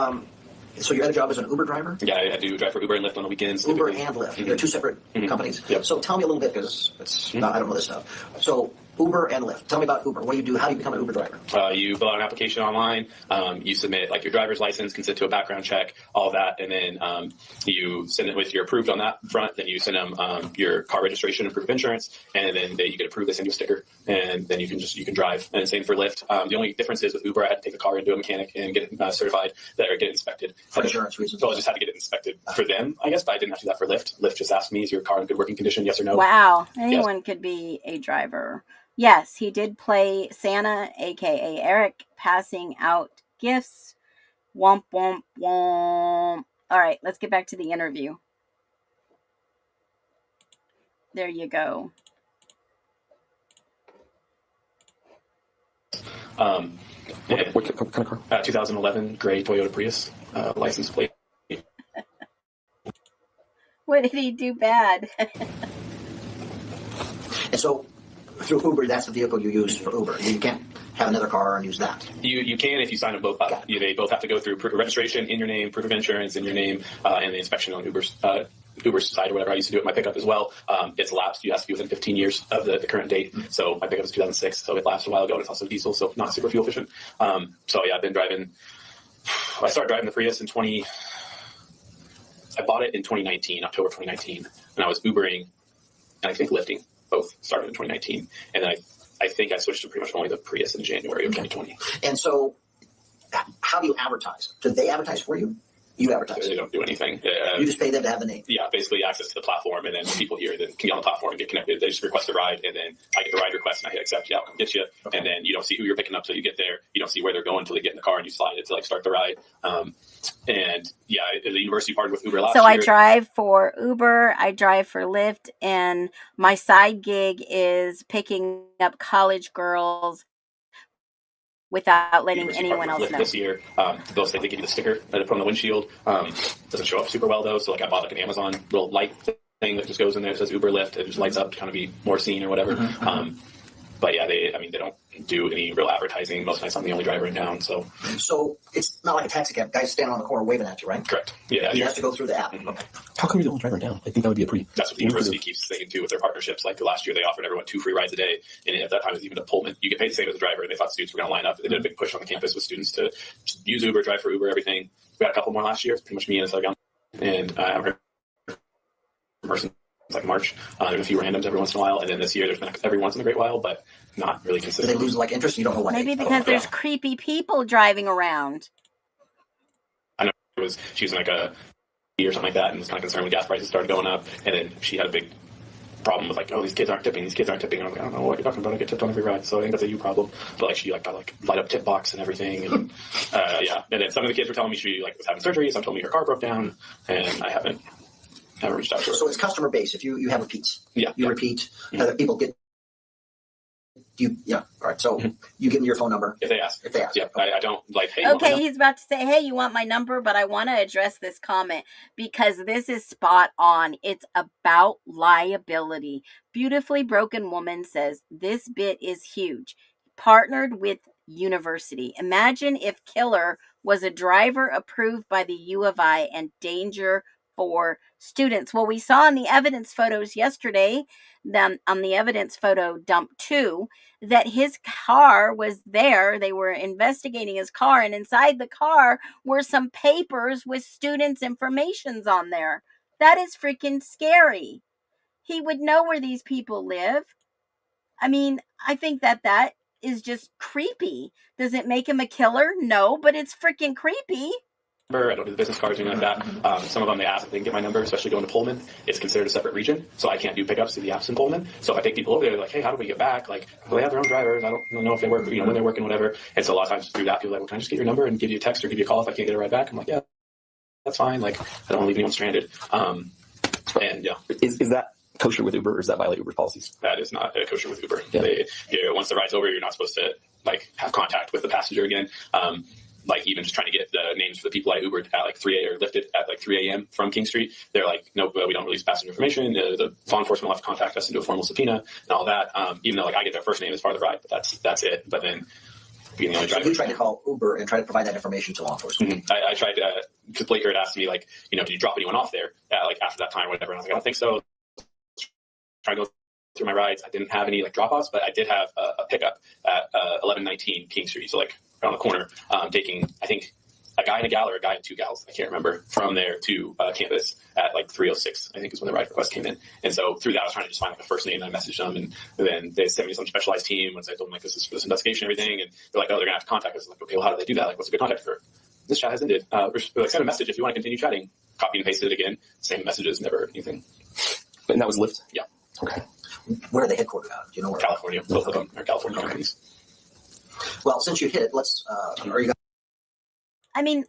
your other job is an Uber driver? Yeah, I do drive for Uber and Lyft on the weekends. Uber typically. and Lyft. They're two separate companies. Yep. So tell me a little bit, because I don't know this stuff. So Uber and Lyft. Tell me about Uber. What do you do? How do you become an Uber driver? You fill out an application online. You submit like your driver's license, consent to a background check, all of that, and then you send it with your approved on that front. Then you send them your car registration and proof of insurance, and then you get approved. They send you a sticker, and then you can drive. And same for Lyft. The only difference is with Uber, I had to take the car into a mechanic and get it certified or get it inspected For insurance reasons. So I just had to get it inspected for them, I guess, but I didn't have to do that for Lyft. Lyft just asked me, is your car in good working condition, yes or no? Wow. Anyone could be a driver. Yes, he did play Santa, a.k.a. Eric, passing out gifts. Womp, womp, womp. All right, let's get back to the interview. There you go. What kind of car? 2011 gray Toyota Prius, license plate. What did he do bad? And so through Uber, that's the vehicle you use for Uber. You can't have another car and use that. You can if you sign them both up. They both have to go through proof of registration in your name, proof of insurance in your name, and the inspection on Uber's side or whatever. I used to do it with my pickup as well. It's lapsed. You have to be within 15 years of the current date. So my pickup is 2006, so it lapsed a while ago, and it's also diesel, so not super fuel efficient. So yeah, I've been driving. I started driving the Prius in I bought it in 2019, October 2019, and I was Ubering and I think Lyfting. Both started in 2019, and then I think I switched to pretty much only the Prius in January of 2020. And so how do you advertise? Do they advertise for you? You advertise. They don't do anything. You just pay them to have the name. Yeah, basically access to the platform, and then people here that can get on the platform and get connected. They just request a ride, and then I get a ride request, and I hit accept. Yeah, I'll come get you. Okay. And then you don't see who you're picking up till you get there. You don't see where they're going until they get in the car, and you slide it to like start the ride. And yeah, the university partnered with Uber last year. So I drive for Uber, I drive for Lyft, and my side gig is picking up college girls without letting anyone else know. This year, they'll say they give you the sticker that I put on the windshield. Doesn't show up super well though. So like I bought like an Amazon little light thing that just goes in there. It says Uber Lyft. It just lights up to kind of be more seen or whatever. But yeah, they don't do any real advertising. Most nights I'm the only driver in town. So it's not like a taxi cab. Guys standing on the corner waving at you, right? Correct. Yeah. You have to go through the app. Okay. How come you're the only driver in town? I think that would be that's what the university keeps saying too with their partnerships. Like last year, they offered everyone 2 free rides a day, and at that time it was even a Pullman. You get paid the same as a driver, and they thought students were going to line up. They did a big push on the campus with students to use Uber, drive for Uber, everything. We got a couple more last year. It's pretty much me and a young, and I'm a person. It's like March. There's a few randoms every once in a while, and then this year there's been every once in a great while, but not really consistent. Do they lose like interest? You don't know why. Maybe because there's creepy people driving around. I know she was in like a or something like that, and was kind of concerned when gas prices started going up, and then she had a big problem with like, oh, these kids aren't tipping. And I'm like, I don't know what you're talking about. I get tipped on every ride, so I think that's a you problem. But like she got light up tip box and everything, and yeah. And then some of the kids were telling me she was having surgery. Some told me her car broke down, and I haven't reached out to her. So it's customer base. If you have repeats, yeah, you repeat. People get. All right. So you give them your phone number if they ask. Yeah, okay. I don't like. Hey, okay, he's about to say, "Hey, you want my number?" But I want to address this comment because this is spot on. It's about liability. Beautifully Broken Woman says this bit is huge. Partnered with university. Imagine if Killer was a driver approved by the U of I and danger for students. Well, we saw in the evidence photos yesterday, on the evidence photo dump 2, that his car was there. They were investigating his car, and inside the car were some papers with students' informations on there. That is freaking scary. He would know where these people live. I mean, I think that is just creepy. Does it make him a killer? No, but it's freaking creepy. I don't do the business cards or anything like that. Some of them, they ask if they can get my number, especially going to Pullman. It's considered a separate region, so I can't do pickups through the apps in Pullman. So if I take people over there, they're like, hey, how do we get back? Like, well, they have their own drivers. I don't know if they work, when they're working, whatever. And so a lot of times through that, people are like, well, can I just get your number and give you a text or give you a call if I can't get a ride back? I'm like, yeah, that's fine. Like, I don't want to leave anyone stranded. And yeah. Is that kosher with Uber, or does that violate Uber's policies? That is not kosher with Uber. Yeah. Once the ride's over, you're not supposed to have contact with the passenger again. Even just trying to get the names for the people I Ubered at like 3 a.m. or lifted at like 3 a.m. from King Street. They're like, nope, we don't release passenger information. The law enforcement will have to contact us and do a formal subpoena and all that. Even though I get their first name as part of the ride, but that's it. But then being the only driver. So you tried to call Uber and try to provide that information to law enforcement. Mm-hmm. I tried to, because Blake had asked me did you drop anyone off there after that time or whatever? And I was like, I don't think so. Trying to go through my rides. I didn't have any drop-offs, but I did have a pickup at 1119 King Street, so around the corner, taking I think a guy and a gal or a guy and two gals, I can't remember, from there to campus at 3:06, I think is when the ride request came in. And so through that, I was trying to just find a first name, and I messaged them, and then they sent me some specialized team. Once I told them this is for this investigation and everything, and they're like, oh, they're gonna have to contact us. Okay, well, how do they do that? What's a good contact for? This chat has ended. Send a message if you want to continue chatting. Copy and paste it again. Same messages, never anything. And that was Lyft? Yeah. Okay. Where are they headquartered out? Do you know where? California. Both of them are California companies. Well, since you hit it, let's. Are you?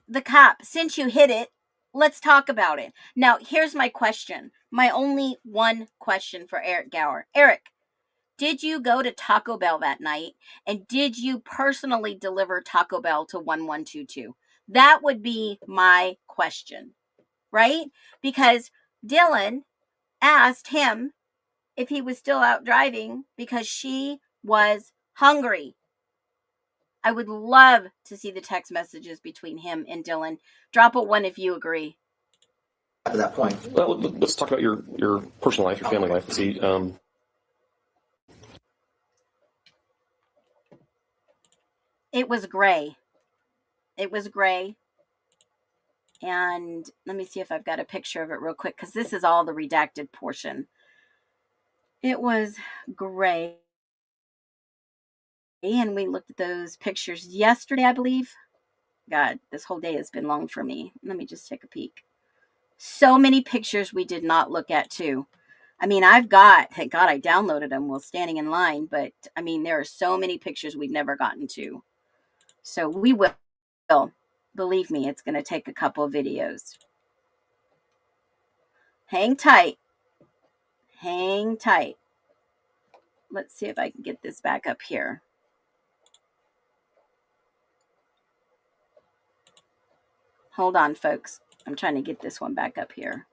The cop, since you hit it, let's talk about it. Now, here's my question. My only one question for Eric Gower. Eric, did you go to Taco Bell that night? And did you personally deliver Taco Bell to 1122? That would be my question, right? Because Dylan asked him if he was still out driving because she was hungry. I would love to see the text messages between him and Dylan. Drop a 1 if you agree. At that point. Well, let's talk about your personal life, your family life. See, It was gray. It was gray. And let me see if I've got a picture of it real quick, because this is all the redacted portion. It was gray. And we looked at those pictures yesterday, I believe. God, this whole day has been long for me. Let me just take a peek. So many pictures we did not look at, too. Thank God I downloaded them while standing in line. But, there are so many pictures we've never gotten to. So we will. Believe me, it's going to take a couple of videos. Hang tight. Hang tight. Let's see if I can get this back up here. Hold on, folks. I'm trying to get this one back up here.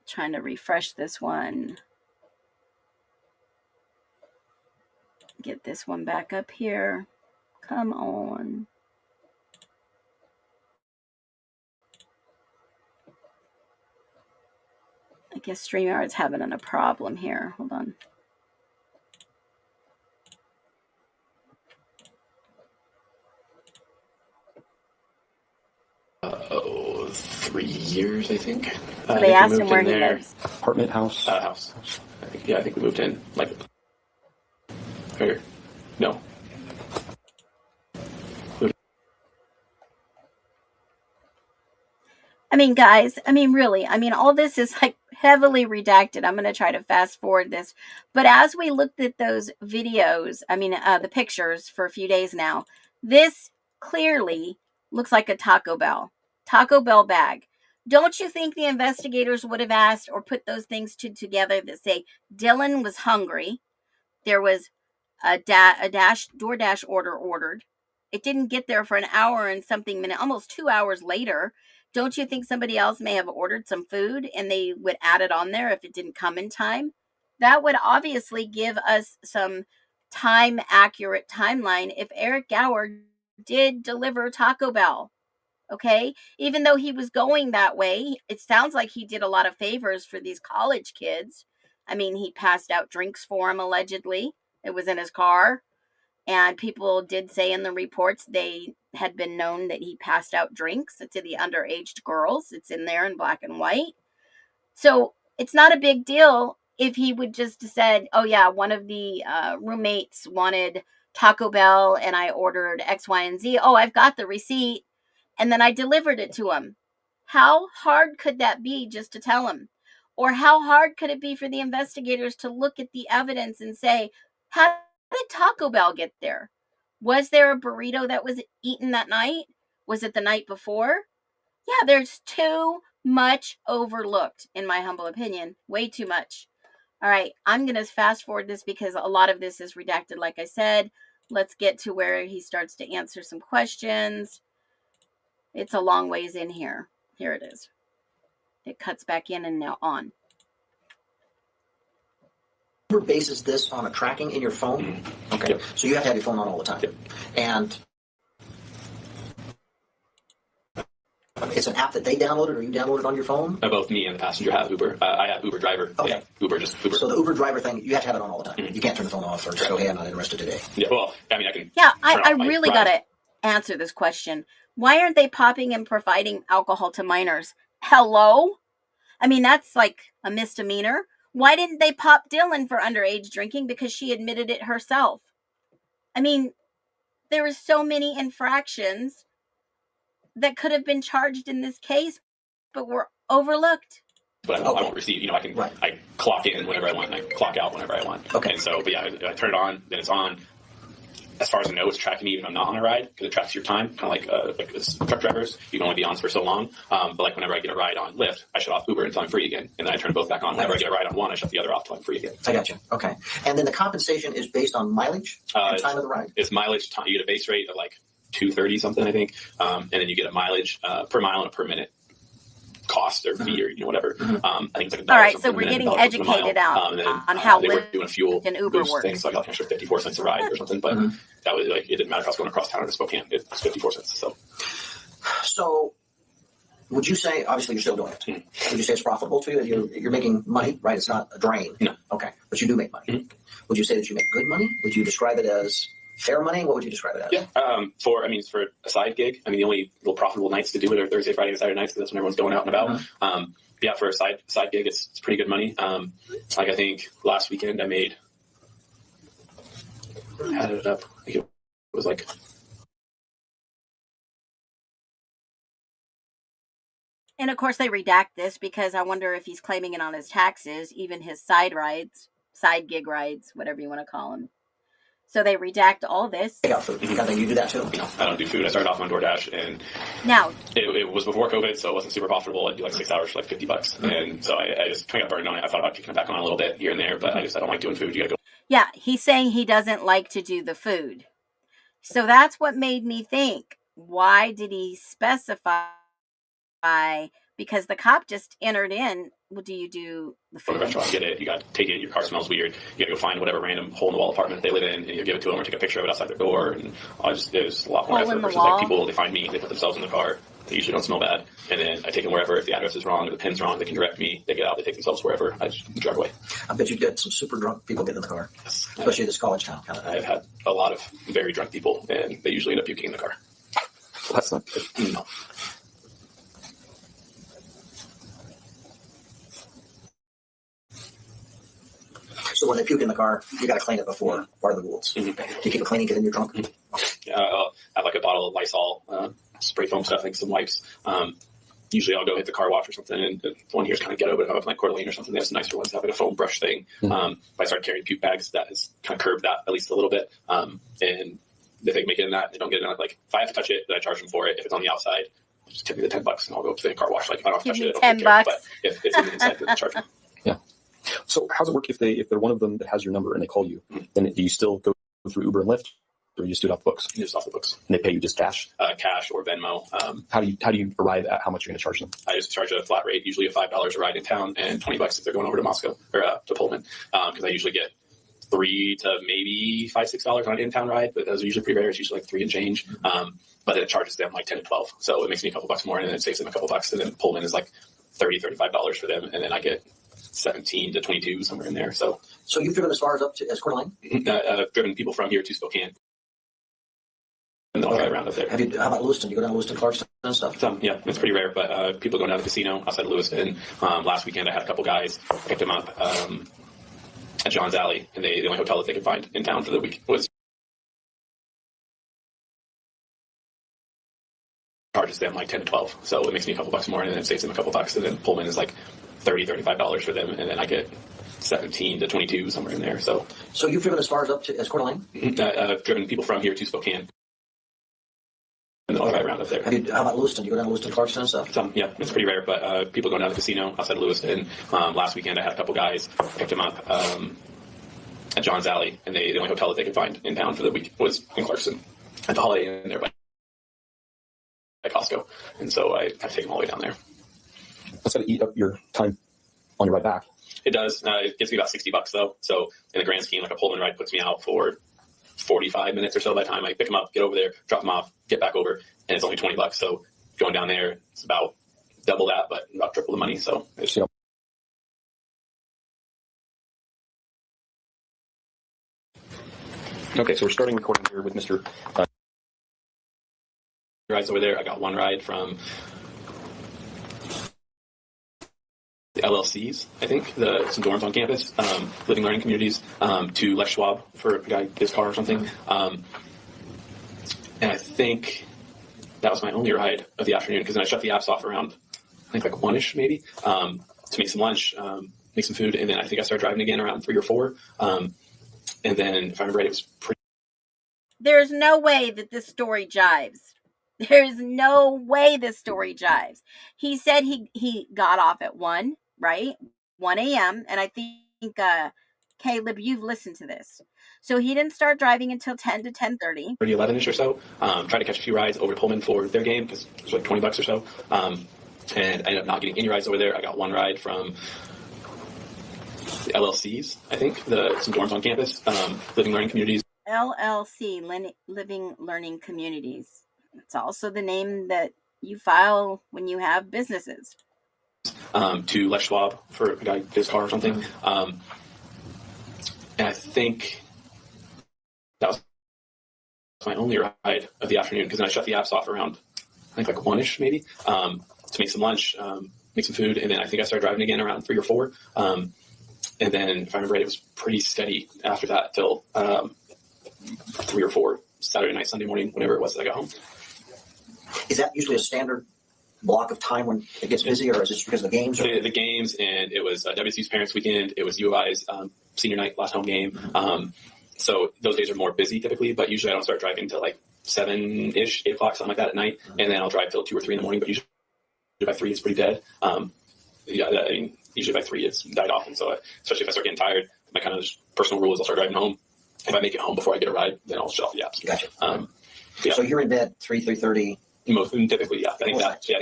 Trying to refresh this one. Get this one back up here. Come on. I guess StreamYard's having a problem here. Hold on. Oh, 3 years, I think. So they asked him where he lives. Apartment, house? House. I think we moved in, or, no. Guys, really, all this is heavily redacted. I'm going to try to fast forward this. But as we looked at those videos, the pictures for a few days now, this clearly looks like a Taco Bell bag. Don't you think the investigators would have asked or put those things together that say Dylan was hungry? There was a DoorDash ordered. It didn't get there for an hour and something minute, almost 2 hours later. Don't you think somebody else may have ordered some food and they would add it on there if it didn't come in time? That would obviously give us some accurate timeline if Eric Gower did deliver Taco Bell. Okay? Even though he was going that way, it sounds like he did a lot of favors for these college kids. He passed out drinks for them, allegedly. It was in his car. And people did say in the reports they had been known that he passed out drinks to the underage girls. It's in there in black and white. So it's not a big deal if he would just have said, oh yeah, one of the roommates wanted Taco Bell and I ordered X, Y, and Z. Oh, I've got the receipt. And then I delivered it to him. How hard could that be just to tell him? Or how hard could it be for the investigators to look at the evidence and say, how did Taco Bell get there? Was there a burrito that was eaten that night? Was it the night before? Yeah, there's too much overlooked, in my humble opinion. Way too much. All right, I'm going to fast forward this because a lot of this is redacted, like I said. Let's get to where he starts to answer some questions. It's a long ways in here. Here it is. It cuts back in and now on. Uber bases this on a tracking in your phone. Okay. Yep. So you have to have your phone on all the time. Yep. And it's an app that they downloaded or you downloaded on your phone? Both me and the passenger have Uber. I have Uber driver. Okay. Yeah, Uber. So the Uber driver thing, you have to have it on all the time. You can't turn the phone off or just go, hey, I'm not interested today. Yeah, well, I mean, I can. Yeah, turn I off my really drive. got to answer this question. Why aren't they popping and providing alcohol to minors? Hello? I mean, that's like a misdemeanor. Why didn't they pop Dylan for underage drinking? Because she admitted it herself. I mean, there were so many infractions that could have been charged in this case, but were overlooked. But I won't receive. You know, I can. Right. I clock in whenever I want, and I clock out whenever I want. Okay. And so, but yeah, I turn it on, then it's on. As far as I know, it's tracking me even if I'm not on a ride because it tracks your time, kind of like truck drivers. You can only be on for so long. But like whenever I get a ride on Lyft, I shut off Uber until I'm free again, and then I turn both back on. Whenever I get a ride on one, I shut the other off until I'm free again. I got you. Okay. And then the compensation is based on mileage and time of the ride? It's mileage. Time. You get a base rate of like $2.30 something, I think, and then you get a mileage per mile and a per minute cost or fee or whatever. I think it's like $1 All right, so something we're a minute, getting $1 something a mile. educated out And then, on how they were Lyft doing a fuel and Uber boost thing, works. so I got like an extra 54 cents a ride or something. But that was like it didn't matter if I was going across town or to Spokane. It was 54 cents. So would you say, obviously you're still doing it, would you say it's profitable to you? You're making money, right? It's not a drain. No. Okay. But you do make money. Would you say that you make good money? Would you describe it as fair money? What would you describe it as? Yeah. For a side gig, I mean, the only real profitable nights to do it are Thursday, Friday, and Saturday nights because that's when everyone's going out and about. Yeah, for a side gig, it's pretty good money. Like I think last weekend I made, had it up. I think it was like. And of course, they redact this because I wonder if he's claiming it on his taxes, even his side gig rides, whatever you want to call them. So they redact all this. Take out food. You do that too? No, I don't do food. I started off on DoorDash, and now it was before COVID, so it wasn't super profitable. I'd do like 6 hours for like $50, and so I just kind of got burned on it. I thought about kicking it back on a little bit here and there, but I don't like doing food. You gotta go. Yeah, he's saying he doesn't like to do the food. So that's what made me think, why did he specify? Because the cop just entered in, well, do you do the Go to food? the restaurant, get it. You got to take it. Your car smells weird. You got to go find whatever random hole in the wall apartment they live in, and you give it to them or take a picture of it outside their door. And there's a lot more Hole in effort the versus wall? like people. They find me, they put themselves in the car. They usually don't smell bad, and then I take them wherever. If the address is wrong or the pin's wrong, they can direct me. They get out. They take themselves wherever. I just drive away. I bet you get some super drunk people get in the car, especially this college town kind of thing. I've had a lot of very drunk people, and they usually end up puking in the car. Well, that's not good. No. So when they puke in the car, you got to clean it before. Part of the rules. Do you keep it clean because then you're drunk? I have like a bottle of Lysol, spray foam stuff, like some wipes. Usually I'll go hit the car wash or something, and the one here's kind of ghetto, but if I have like Coeur d'Alene or something, they have some nicer ones that have like a foam brush thing. If I start carrying puke bags, that has kind of curbed that at least a little bit. And if they make it in that, they don't get it in that. Like if I have to touch it, then I charge them for it. If it's on the outside, just tip me the $10 and I'll go up to the car wash. Like if I don't have to touch it, I don't $10. care. But if it's in the inside, then I charge them. Yeah. So how's it work if they're one of them that has your number and they call you? Then do you still go through Uber and Lyft, or you just do it off the books? Just off the books. And they pay you just cash? Cash or Venmo. How do you arrive at how much you're going to charge them? I just charge a flat rate, usually $5 a ride in town, and $20 if they're going over to Moscow or to Pullman, because I usually get $3 to maybe $5-6 on an in-town ride, but those are usually pretty rare. It's usually like 3 and change. But then it charges them like 10 to 12, so it makes me a couple bucks more, and then it saves them a couple bucks. And then Pullman is like $30-$35 for them, and then I get 17 to 22 somewhere in there. So you've driven as far as Coeur d'Alene? I've driven people from here to Spokane, and then I'll drive around up there. How about Lewiston? You go down to Lewiston, Clarkston, and stuff? Yeah, it's pretty rare, but people go down to the casino outside of Lewiston. Last weekend I had a couple guys, picked them up at John's Alley, and the only hotel that they could find in town for the week was charges them like 10 to 12. So it makes me a couple bucks more, and then it saves them a couple bucks. And then Pullman is like $30-$35 for them, and then I get 17 to 22 somewhere in there. So you've driven as far as up to as Coeur d'Alene? I've driven people from here to Spokane. And then I'll drive around up there. How about Lewiston? You go down to Lewiston, Clarkston and stuff? Yeah, it's pretty rare, but people going down to the casino outside of Lewiston. Last weekend I had a couple guys picked them up at John's Alley, and the only hotel that they could find in town for the week was in Clarkston at the Holiday Inn there by Costco. And so I take them all the way down there. That's going to eat up your time on your ride back. It does. It gets me about $60 though. So in the grand scheme, like a Pullman ride puts me out for 45 minutes or so by the time I pick them up, get over there, drop them off, get back over, and it's only $20. So going down there, it's about double that, but about triple the money. So it's, Okay, so we're starting recording here with Mr. rides over there. I got one ride from the LLCs, I think, some dorms on campus, living learning communities, to Les Schwab for a guy, his car or something. And I think that was my only ride of the afternoon, because then I shut the apps off around, I think like 1-ish maybe, to make some lunch, make some food. And then I think I started driving again around 3 or 4. And then if I remember right, it was pretty. There's no way that this story jives. There's no way this story jives. He said he got off at 1, right? 1 a.m. And I think, Caleb, you've listened to this. So he didn't start driving until 10 to 10:30. 11-ish or so. Tried to catch a few rides over to Pullman for their game, because it was like $20 or so. And I ended up not getting any rides over there. I got one ride from the LLCs, I think, some dorms on campus, living learning communities. LLC, Living Learning Communities. It's also the name that you file when you have businesses. To Les Schwab for a guy, his car or something. And I think that was my only ride of the afternoon, because then I shut the apps off around, I think like 1-ish maybe, to make some lunch, make some food. And then I think I started driving again around 3 or 4. And then if I remember right, it was pretty steady after that till 3 or 4 Saturday night, Sunday morning, whenever it was that I got home. Is that usually a standard block of time when it gets busy, or is it because of the games? The games, and it was WSU's Parents Weekend. It was U of I's senior night, last home game. So those days are more busy typically, but usually I don't start driving till like 7-ish, 8 o'clock, something like that at night. And then I'll drive till 2 or 3 in the morning, but usually by 3 it's pretty dead. Usually by 3 it's died off. And so especially if I start getting tired, my kind of personal rule is I'll start driving home. If I make it home before I get a ride, then I'll shut off the apps. Gotcha. Yeah. So you're in bed 3:30. Most typically, yeah. I think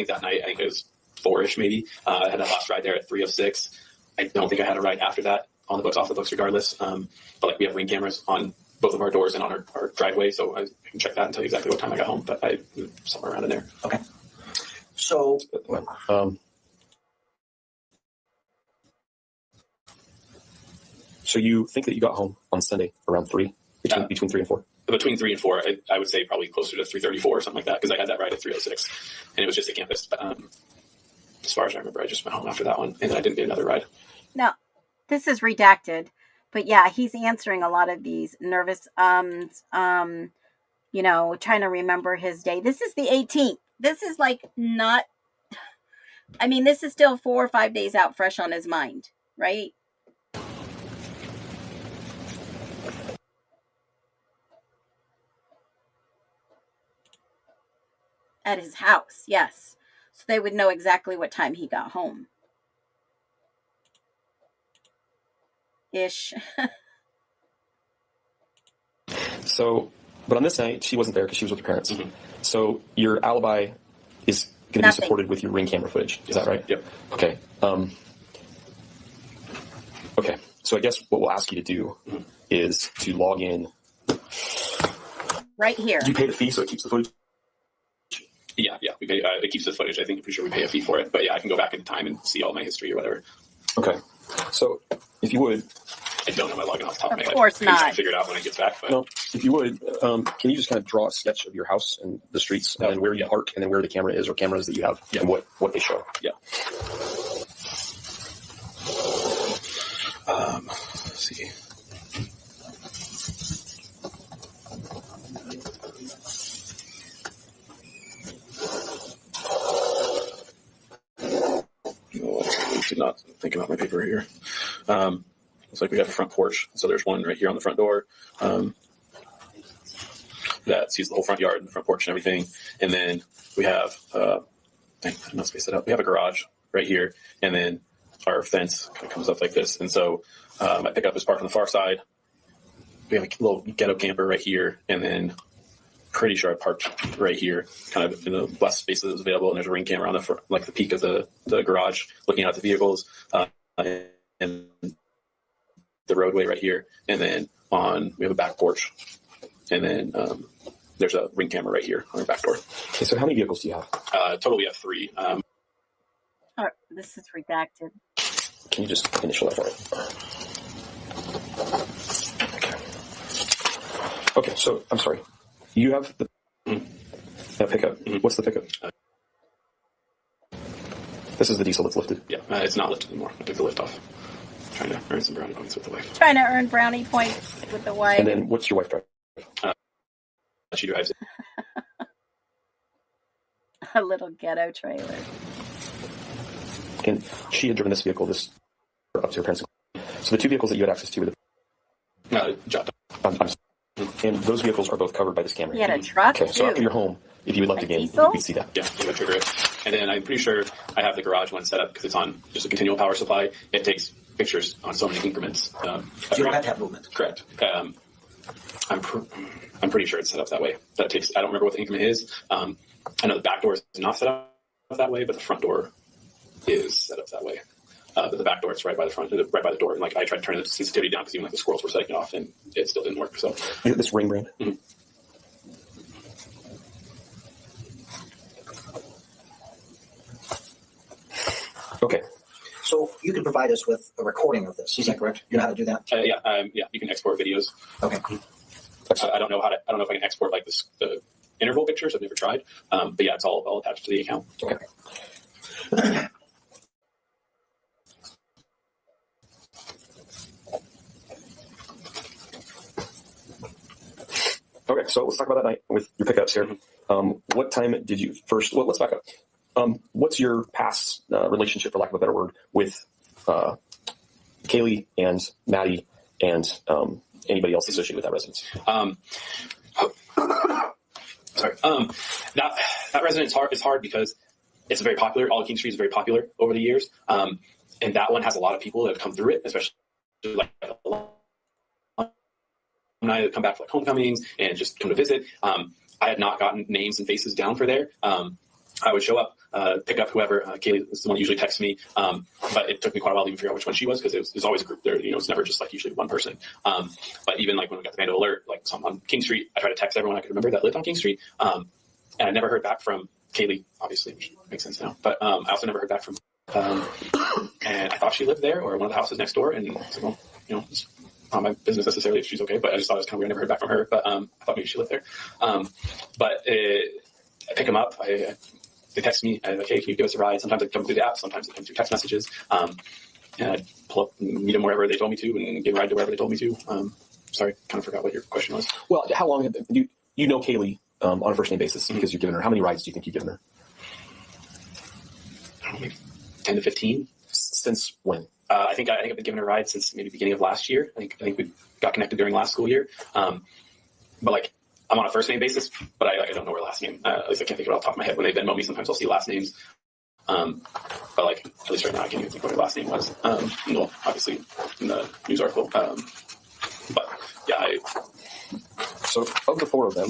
that night, I think it was 4-ish maybe. I had that last ride there at 3:06. I don't think I had a ride after that on the books, off the books, regardless. But like we have Ring cameras on both of our doors and on our driveway, so I can check that and tell you exactly what time I got home. But I somewhere around in there. Okay. So. So you think that you got home on Sunday around 3, between 3 and 4? Between 3 and 4, I would say probably closer to 3:34 or something like that, because I had that ride at 3:06, and it was just a campus. But as far as I remember, I just went home after that one, and then I didn't get another ride. Now, this is redacted, but yeah, he's answering a lot of these nervous trying to remember his day. This is the 18th. This is like not. I mean, this is still 4 or 5 days out, fresh on his mind, right? At his house, yes. So they would know exactly what time he got home. Ish. So, but on this night, she wasn't there because she was with her parents. Mm-hmm. So your alibi is going to be supported with your Ring camera footage. Is that right? Yep. Okay. Okay. So I guess what we'll ask you to do is to log in. Right here. Do you pay the fee so it keeps the footage? Yeah. We pay. It keeps the footage. I think I'm pretty sure we pay a fee for it. But yeah, I can go back in time and see all my history or whatever. Okay. So if you would. I don't know my login off the top of my head. Of course not. I can figure it out when I get back. But. No, if you would, can you just kind of draw a sketch of your house and the streets, and then where you park, and then where the camera is or cameras that you have, and what they show? Yeah. Let's see. not thinking about my paper here. Looks like we have a front porch. So there's one right here on the front door that sees the whole front yard and the front porch and everything. And then we have, I'm not space it up. We have a garage right here, and then our fence kind of comes up like this. And so I pick up this park on the far side. We have a little ghetto camper right here, and then pretty sure I parked right here, kind of in the less space that was available. And there's a ring camera on the front, like the peak of the garage, looking out the vehicles, and the roadway right here. And then we have a back porch, and then there's a ring camera right here on our back door. Okay, so how many vehicles do you have? Total, we have 3. This is redacted. Can you just initial that for me? Okay, so I'm sorry. You have the pickup. What's the pickup? This is the diesel that's lifted. Yeah, it's not lifted anymore. I took the lift off. Trying to earn some brownie points with the wife. Trying to earn brownie points with the wife. And then what's your wife drive? She drives it. A little ghetto trailer. And she had driven this vehicle up to her parents. So the 2 vehicles that you had access to were the Jot. and those vehicles are both covered by this camera. He had a truck Okay, so too. after you're home, if you would like to game, diesel? you can see that. Yeah, I'm gonna trigger it. And then I'm pretty sure I have the garage one set up because it's on just a continual power supply. It takes pictures on so many increments. So you don't have to have movement. Correct. I'm pretty sure it's set up that way. I don't remember what the increment is. I know the back door is not set up that way, but the front door is set up that way. But the back door is right by the front, right by the door. And like I tried to turn the sensitivity down because even like the squirrels were setting it off, and it still didn't work. So This ring brand. Mhm. Okay. So you can provide us with a recording of this. Is that correct? You know how to do that? yeah, you can export videos. Okay. I don't know if I can export like the interval pictures. I've never tried. But yeah, it's all attached to the account. Okay. Okay, so let's talk about that night with your pickups here. What time did you first? Well, let's back up. What's your past relationship, for lack of a better word, with Kaylee and Maddie and anybody else associated with that residence? Sorry. That residence is hard because it's very popular. All of King Street is very popular over the years, and that one has a lot of people that have come through it, especially like alumni that come back for like homecomings and just come to visit. I had not gotten names and faces down for there. I would show up, pick up whoever. Kaylee is the one who usually texts me, but it took me quite a while to even figure out which one she was because it was always a group there. It's never just like usually one person. But even like when we got the Vandal Alert, like on King Street, I tried to text everyone I could remember that lived on King Street, and I never heard back from Kaylee, obviously, which makes sense now. But I also never heard back from, and I thought she lived there or one of the houses next door, and I was like, well, it's not my business necessarily if she's okay, but I just thought it was kind of weird. I never heard back from her, but I thought maybe she lived there. But I pick them up. They text me, like, hey, can you give us a ride? Sometimes they come through the app, sometimes they come through text messages. And I pull up and meet them wherever they told me to and give a ride to wherever they told me to. Sorry, kind of forgot what your question was. Well, how long have you know Kaylee on a first name basis because you've given her? How many rides do you think you've given her? I don't know, maybe 10 to 15. Since when? I think I've been giving her a ride since maybe beginning of last year. I think we got connected during last school year. But like I'm on a first name basis, but I don't know her last name. At least I can't think of it off the top of my head. When they Venmo me, sometimes I'll see last names. But like at least right now I can't even think what her last name was. Well, obviously in the news article. But yeah, So of the 4 of them,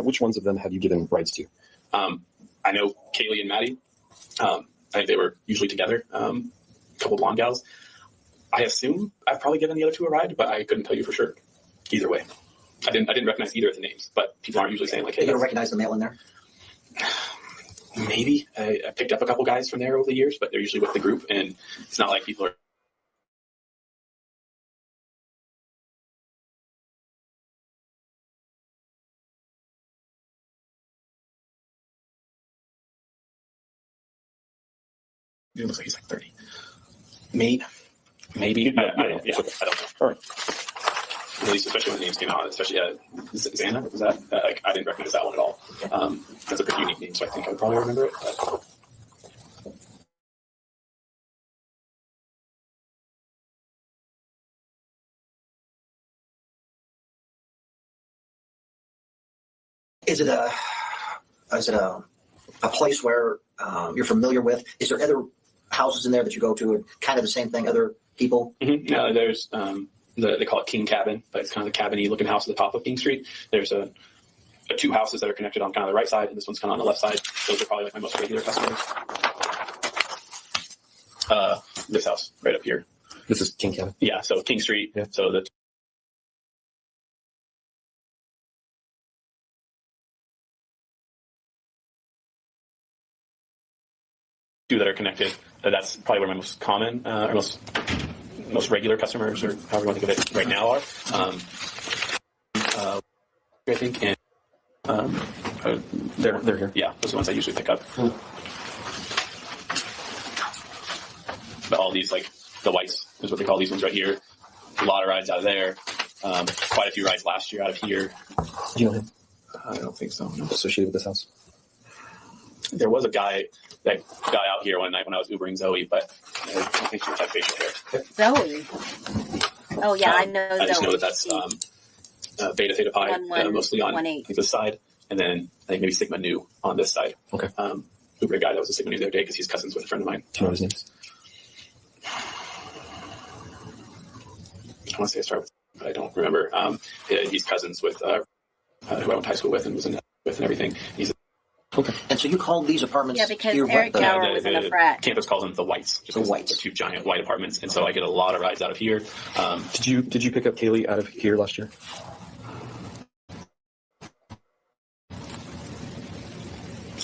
which ones of them have you given rides to? I know Kaylee and Maddie. I think they were usually together. A couple blonde gals. I assume I've probably given the other 2 a ride, but I couldn't tell you for sure. Either way, I didn't recognize either of the names, but people aren't usually saying like, "Hey." You don't recognize the male in there? Maybe I picked up a couple guys from there over the years, but they're usually with the group, and it's not like people are. It looks like he's like 30. Maybe. I don't know. All right. At least, especially when the names came out, especially Xana, was that? I didn't recognize that one at all. That's a pretty unique name, so I think I would probably remember it. But Is it a place where you're familiar with? Is there other houses in there that you go to and kind of the same thing, other people? Mm-hmm. There's they call it King Cabin, but it's kind of the cabin-y looking house at the top of King Street. There's two houses that are connected on kind of the right side, and this one's kind of on the left side. Those are probably like my most regular customers. This house right up here. This is King Cabin. Yeah, so King Street. Yeah. So the two that are connected. That's probably where my most common or most regular customers, or however you want to think of it, right now are. I think, and They're here. yeah, those are the ones I usually pick up. But all these, like the whites, is what they call these ones right here. A lot of rides out of there. Quite a few rides last year out of here. Do you know him? I don't think so. No. Associated with this house? There was a guy that got out here one night when I was Ubering Zoe, but I don't think she had facial hair. Zoe. Oh yeah, I know Zoe. I just know that that's Beta Theta Pi, 1-1, mostly on 1-8. this side, and then I think maybe Sigma Nu on this side. Okay. Uber guy that was a Sigma Nu the other day because he's cousins with a friend of mine. Do you know what his name is? I want to say I started with, but I don't remember. He's cousins with who I went to high school with and was in with and everything. He's Okay. And so you called these apartments? Yeah, because your Eric Gower was in a frat. Campus calls them the Whites. Just the Whites. They're two giant white apartments, and so I get a lot of rides out of here. Did you pick up Kaylee out of here last year?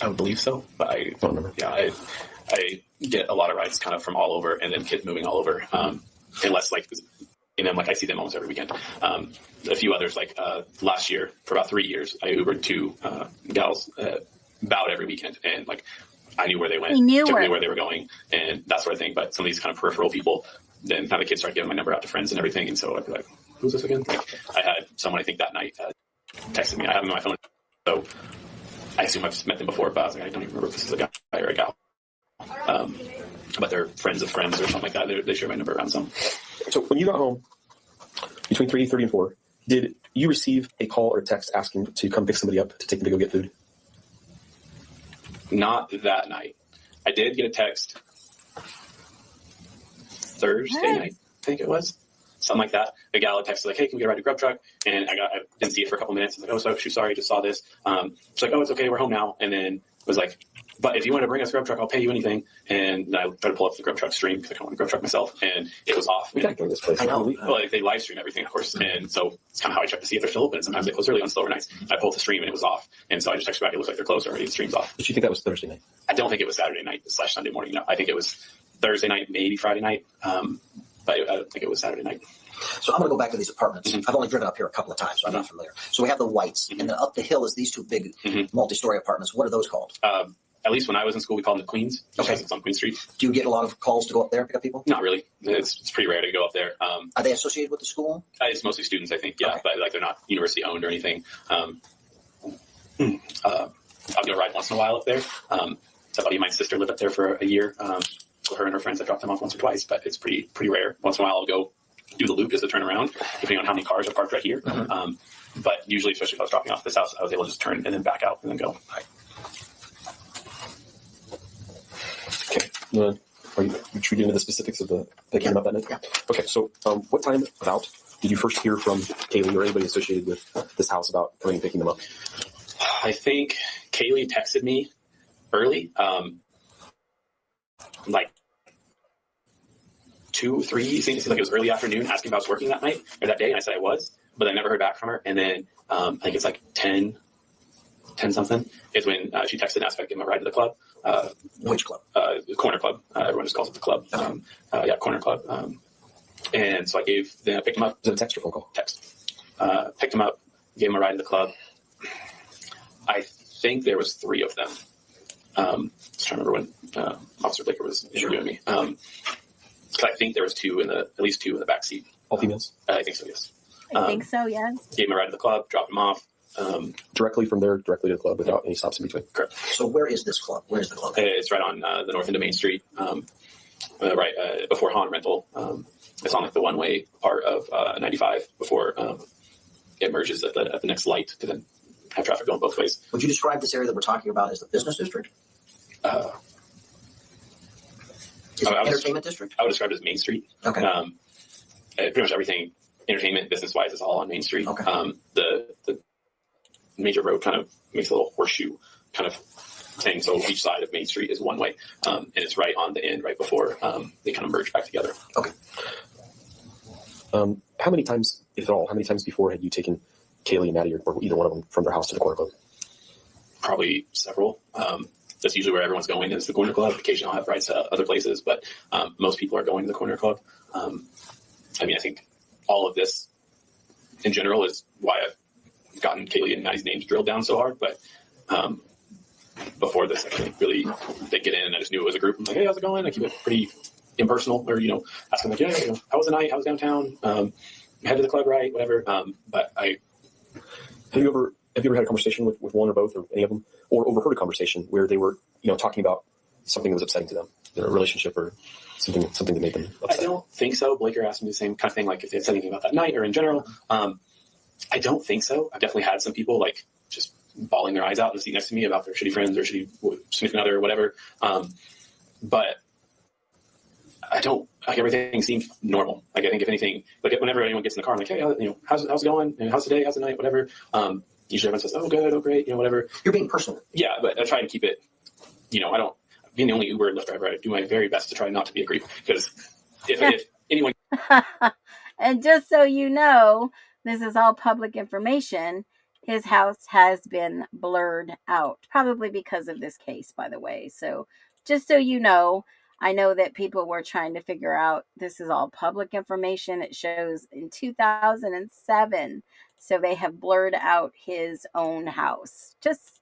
I would believe so, but I don't remember. Yeah, I get a lot of rides kind of from all over, and then kids moving all over. Unless like, and then like I see them almost every weekend. A few others like last year for about 3 years, I Ubered two gals about every weekend, and like I knew where they went, generally where they were going, and that sort of thing. But some of these kind of peripheral people, then kind of kids started giving my number out to friends and everything, and so I'd be like, "Who's this again?" Like, I had someone I think that night texted me. I have them on my phone, so I assume I've met them before, but I was like, I don't even remember if this is a guy or a gal. But they're friends of friends or something like that. They share my number around some. So when you got home between 3:30 and 4, did you receive a call or a text asking to come pick somebody up to take them to go get food? Not that night. I did get a text Thursday night, I think it was. Something like that. A gal had texted like, "Hey, can we get a ride to Grub Truck?" And I didn't see it for a couple minutes. I was like, "Oh, so sorry, just saw this." She's like, "Oh, it's okay, we're home now." And then was like, "But if you want to bring us Grub Truck, I'll pay you anything." And I tried to pull up the Grub Truck stream because I don't want to Grub Truck myself, and it was off. We gotta go to this place. I know. Well, like, they live stream everything, of course, and so it's kind of how I check to see if they're still open. Sometimes they close early on slower nights. I pulled the stream and it was off, and so I just texted back. It looks like they're closed already. The stream's off. Did you think that was Thursday night? I don't think it was Saturday night / Sunday morning. No, I think it was Thursday night, maybe Friday night, but I don't think it was Saturday night. So I'm going to go back to these apartments. Mm-hmm. I've only driven up here a couple of times, so I'm not familiar. So we have the Whites, and then up the hill is these two big multi-story apartments. What are those called? At least when I was in school, we called them the Queens. Okay. Because it's on Queen Street. Do you get a lot of calls to go up there and pick up people? Not really. It's pretty rare to go up there. Are they associated with the school? It's mostly students, I think. Yeah, Okay. but like they're not university owned or anything. I'll go ride once in a while up there. Somebody, my sister lived up there for a year. So her and her friends, I dropped them off once or twice, but it's pretty rare. Once in a while, I'll go do the loop as a turnaround, depending on how many cars are parked right here. But usually, especially if I was dropping off this house, I was able to just turn and then back out and then go. Okay. Are you treating into the specifics of that came up that night? Yeah. Okay. So what time about did you first hear from Kaylee or anybody associated with this house about coming and picking them up? I think Kaylee texted me early, like 2, 3, it seemed like it was early afternoon, asking if I was working that night or that day, and I said I was, but I never heard back from her. And then I think it's like 10 something is when she texted and asked if I could give him a ride to the club. Which club? Corner Club. Everyone just calls it the club. Yeah, Corner Club. And so I picked him up. Was it a text or phone call? Text. Picked him up, gave him a ride to the club. I think there was 3 of them. I was trying to remember when Officer Blaker was interviewing me. Because I think there was at least two in the back seat. All females? I think so, yes. I think so, yes. Gave him a ride to the club, dropped him off. Directly from there, directly to the club without any stops in between? Correct. So where is this club? Where is the club? It's right on the north end of Main Street, right before Han Rental. It's on like the one-way part of 95 before it merges at the next light to then have traffic going both ways. Would you describe this area that we're talking about as the business district? Is it entertainment district? I would describe it as Main Street. Okay. Pretty much everything entertainment business wise is all on Main Street. Okay. The major road kind of makes a little horseshoe kind of thing. So each side of Main Street is one way, and it's right on the end, right before they kind of merge back together. Okay. How many times, if at all, how many times before had you taken Kaylee and Maddie or either one of them from their house to the corner club? Probably several. That's usually where everyone's going is the corner club. Occasionally I'll have rides to other places, but most people are going to the corner club. I mean, I think all of this in general is why I've gotten Kaylee and Maddie's names drilled down so hard. But before this, I think really they get in and I just knew it was a group. I'm like, hey, how's it going? I keep it pretty impersonal, or, ask them like, yeah, how was the night? How was downtown? Head to the club, right? Whatever. But Have you ever had a conversation with one or both or any of them, or overheard a conversation where they were, talking about something that was upsetting to them, their relationship or something that made them upset? I don't think so. Blaker asked me the same kind of thing, like if they had said anything about that night or in general. I don't think so. I've definitely had some people like just bawling their eyes out in the seat next to me about their shitty friends or shitty significant other or whatever. But I don't, like, everything seems normal. Like, I think if anything, like whenever anyone gets in the car, I'm like, hey, how's it going? And how's the day? How's the night? Whatever. Usually everyone says, oh, good, oh, great, whatever. You're being personal. Yeah, but I try to keep it, I don't, being the only Uber and Lyft driver, I do my very best to try not to be a creep, because if anyone... And just so you know, this is all public information. His house has been blurred out, probably because of this case, by the way. So just so you know, I know that people were trying to figure out, this is all public information. It shows in 2007. So they have blurred out his own house. Just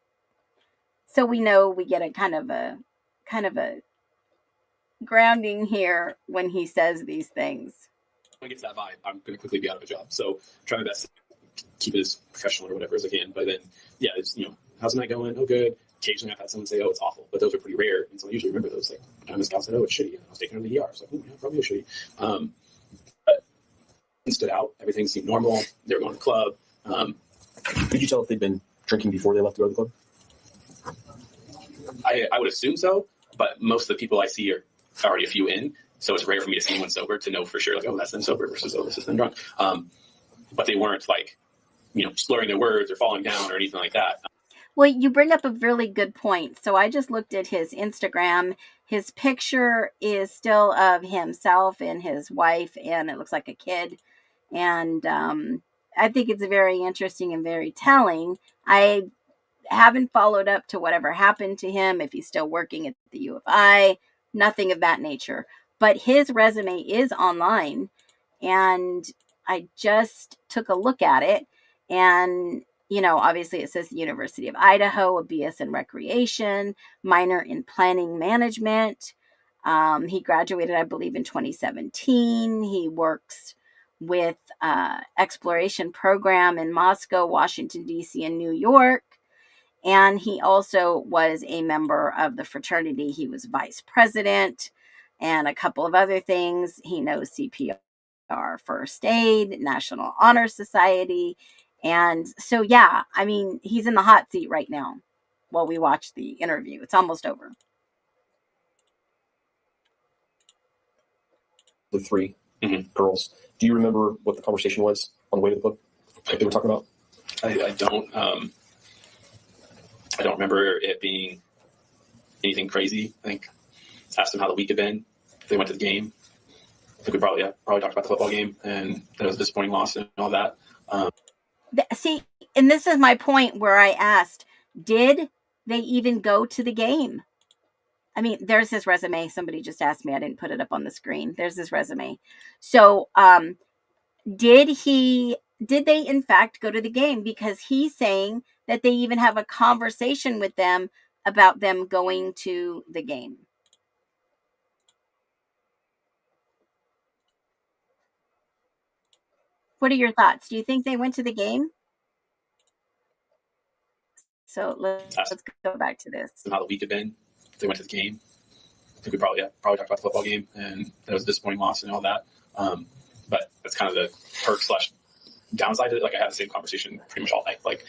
so we know, we get a kind of a grounding here when he says these things. When I get to that vibe, I'm going to quickly be out of a job. So try my best to keep it as professional or whatever as I can. But then, yeah, it's, how's the night going? Oh, good. Occasionally I've had someone say, oh, it's awful. But those are pretty rare. And so I usually remember those. Like, time this guy said, oh, it's shitty. And I was taking her to the ER. So, yeah, probably shitty. But it stood out. Everything seemed normal. They were going to the club. Could you tell if they'd been drinking before they left to go to the club? I would assume so. But most of the people I see are already a few in. So it's rare for me to see anyone sober to know for sure, like, oh, that's them sober versus, oh, this is them drunk. But they weren't like, slurring their words or falling down or anything like that. Well, you bring up a really good point. So I just looked at his Instagram. His picture is still of himself and his wife, and it looks like a kid. And I think it's very interesting and very telling. I haven't followed up to whatever happened to him, if he's still working at the U of I, nothing of that nature. But his resume is online, and I just took a look at it. And, obviously it says the University of Idaho, a BS in recreation, minor in planning management. He graduated, I believe, in 2017. He works with exploration program in Moscow, Washington, D.C., and New York. And he also was a member of the fraternity. He was vice president and a couple of other things. He knows CPR, first aid, National Honor Society. And so, yeah, I mean, he's in the hot seat right now while we watch the interview. It's almost over. The three girls. Do you remember what the conversation was on the way to the club that they were talking about? I don't. I don't remember it being anything crazy. I think asked them how the week had been. If they went to the game. I think we probably talked about the football game and that it was a disappointing loss and all that. See, and this is my point where I asked, did they even go to the game? I mean, there's his resume. Somebody just asked me. I didn't put it up on the screen. There's his resume. So, did they in fact go to the game? Because he's saying that they even have a conversation with them about them going to the game. What are your thoughts? Do you think they went to the game? So let's go back to this. How the week had been. If they went to the game. I think we probably talked about the football game and that was a disappointing loss and all that. But that's kind of the perk / downside to it. Like, I had the same conversation pretty much all night. Like,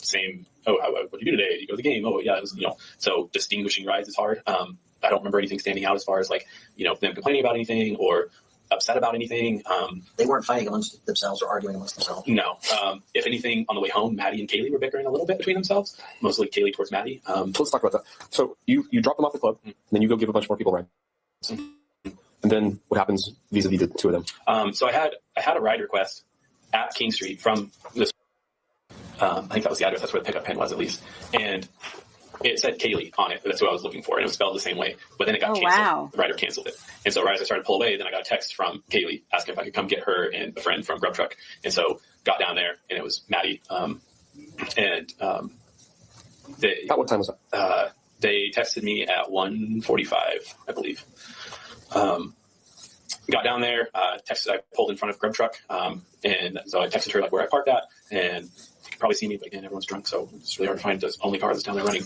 same. Oh, what did you do today? You go to the game. Oh, yeah, it was, so distinguishing rides is hard. I don't remember anything standing out as far as like, them complaining about anything or upset about anything. They weren't fighting amongst themselves or arguing amongst themselves. No. If anything, on the way home, Maddie and Kaylee were bickering a little bit between themselves, mostly Kaylee towards Maddie. So let's talk about that. So you drop them off the club, and then you go give a bunch more people rides. And then what happens vis-a-vis the two of them? So I had a ride request at King Street from this. I think that was the address. That's where the pickup pin was, at least. And it said Kaylee on it. That's what I was looking for, and it was spelled the same way. But then it got canceled. Wow. The rider canceled it. And so right as I started to pull away, then I got a text from Kaylee asking if I could come get her and a friend from Grub Truck. And so got down there, and it was Maddie. They, At what time was that? They texted me at 1:45, I believe. Got down there, I pulled in front of Grub Truck, and so I texted her like where I parked at, and you can probably see me, but again, everyone's drunk, so it's really hard to find the only car that's down there running.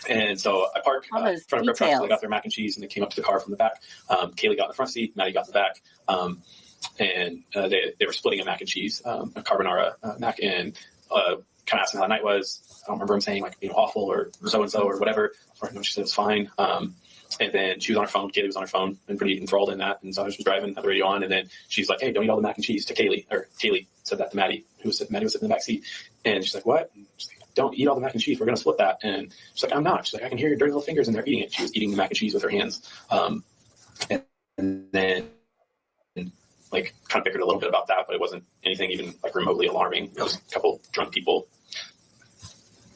And so I parked in front of Grub Truck, so they got their mac and cheese, and they came up to the car from the back. Kaylee got in the front seat, Maddie got in the back, and they were splitting a mac and cheese, a carbonara mac, and kind of asked me how the night was. I don't remember him saying like awful or so-and-so or whatever. She said it was fine. And then she was on her phone. Kaylee was on her phone and pretty enthralled in that. And so I was driving, had the radio on, and then she's like, "Hey, don't eat all the mac and cheese," to Kaylee. Or Kaylee said that to Maddie, Maddie was sitting in the back seat. And she's like, "What?" And she's like, "Don't eat all the mac and cheese. We're going to split that." And she's like, "I'm not." She's like, "I can hear your dirty little fingers in there eating it." She was eating the mac and cheese with her hands. And then like kind of bickered a little bit about that, but it wasn't anything even like remotely alarming. It was a couple drunk people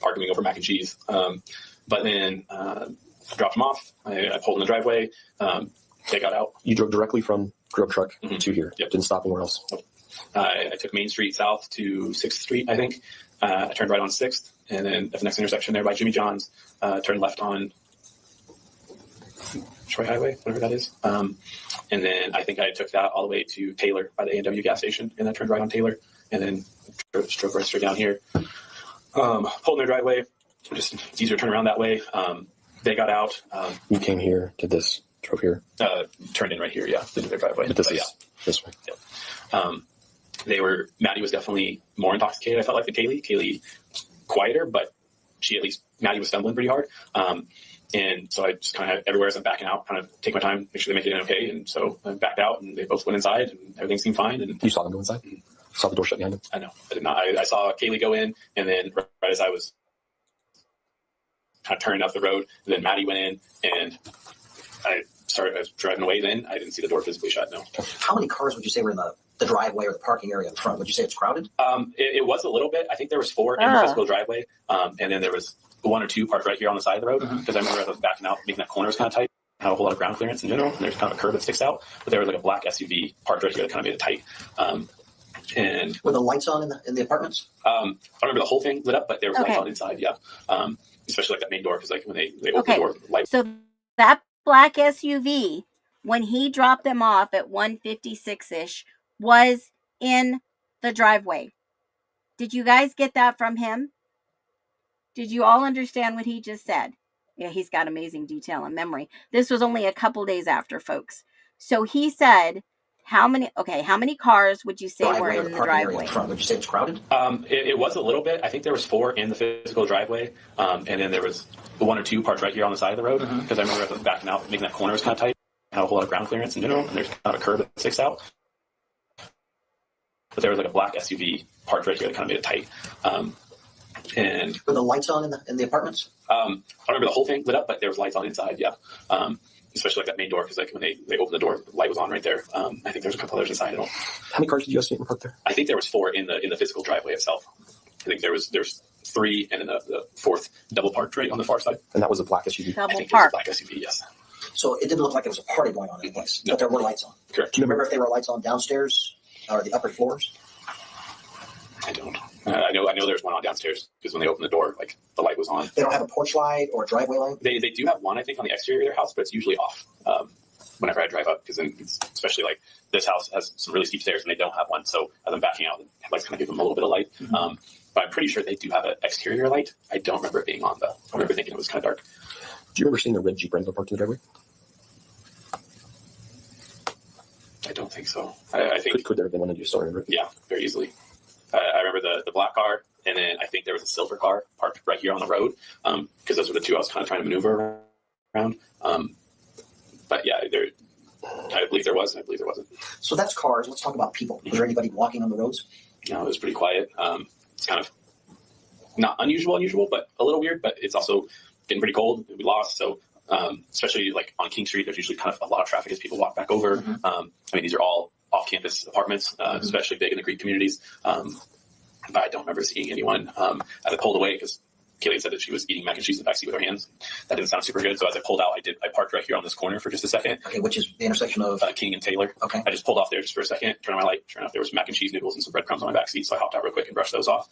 arguing over mac and cheese. But then dropped them off. I pulled in the driveway. They got out. You drove directly from Grub Truck to here. Yep. Didn't stop anywhere else. I took Main Street south to 6th Street, I think. I turned right on 6th, and then at the next intersection there by Jimmy John's, turned left on Troy Highway, whatever that is. And then I think I took that all the way to Taylor by the A&W gas station, and then turned right on Taylor, and then drove right straight down here. Pulled in their driveway. It's easier to turn around that way. They got out. You came here, did this, drove here. Turned in right here, yeah, into their driveway. But this is this way. Yeah. Maddie was definitely more intoxicated, I felt like, than Kaylee. Kaylee quieter, but Maddie was stumbling pretty hard. And so I just kind of, everywhere as I'm backing out, kind of take my time, make sure they make it in okay. And so I backed out, and they both went inside, and everything seemed fine. And you saw them go inside? Saw the door shut behind them? I know. I did not. I saw Kaylee go in, and then right as I was kind of turning up the road, and then Maddie went in, and I was driving away then. I didn't see the door physically shut, no. How many cars would you say were in the driveway or the parking area in front? Would you say it's crowded? It was a little bit. I think there was 4 in the physical driveway, and then there was 1 or 2 parked right here on the side of the road, because I remember as I was backing out, making that corner was kind of tight. Had a whole lot of ground clearance in general, and there's kind of a curb that sticks out, but there was like a black SUV parked right here that kind of made it tight. And were the lights on in the apartments? I don't remember the whole thing lit up, but there was lights on inside, yeah. Especially like that main door, because like when they opened the door, the light. So that black SUV, when he dropped them off at 1:56-ish, was in the driveway. Did you guys get that from him? Did you all understand what he just said? Yeah, he's got amazing detail and memory. This was only a couple days after, folks. So he said, how many cars would you say were in the driveway? Would you say it's crowded? It was a little bit. I think there was 4 in the physical driveway, and then there was 1 or 2 parked right here on the side of the road, because I remember as I was backing out, making that corner was kind of tight. Had a whole lot of ground clearance in general, and there's kind of a curb that sticks out. But there was like a black SUV parked right here that kind of made it tight. And were the lights on in the apartments? I don't remember the whole thing lit up, but there was lights on inside, yeah. Especially like that main door, because like when they opened the door, the light was on right there. I think there was a couple others inside. How many cars did you estimate were parked there? I think there was 4 in the physical driveway itself. I think there's 3, and then the 4th double parked right on the far side. And that was a black SUV. Double I think park. it was a black SUV, yes. So it didn't look like there was a party going on in the place, but there were lights on. Correct. Do you remember if there were lights on downstairs or the upper floors? I don't. I know there's one on downstairs, because when they opened the door, like the light was on. They don't have a porch light or a driveway light? They do have one, I think, on the exterior of their house, but it's usually off whenever I drive up, because then especially like this house has some really steep stairs and they don't have one. So as I'm backing out, the headlights kind of give them a little bit of light. But I'm pretty sure they do have an exterior light. I don't remember it being on though. I remember thinking it was kind of dark. Do you remember seeing the red Jeep Wrangler parked in the driveway? I don't think so. I think could there have been one that you still remember? Yeah, very easily. I remember the black car, And then I think there was a silver car parked right here on the road, because those were the two I was kind of trying to maneuver around. But yeah, I believe there was, and I believe there wasn't. So that's cars. Let's talk about people. Was there anybody walking on the roads? No, it was pretty quiet. It's kind of not unusual, but a little weird. But it's also getting pretty cold. We lost, so especially like on King Street, there's usually kind of a lot of traffic as people walk back over. Mm-hmm. I mean, these are all off-campus apartments, especially big in the Greek communities. But I don't remember seeing anyone. As I pulled away, because Kaylee said that she was eating mac and cheese in the backseat with her hands. That didn't sound super good. So as I pulled out, I parked right here on this corner for just a second. Okay, which is the intersection of King and Taylor. Okay. I just pulled off there just for a second, turned on my light. Sure enough, there was mac and cheese noodles and some breadcrumbs on my backseat. So I hopped out real quick and brushed those off.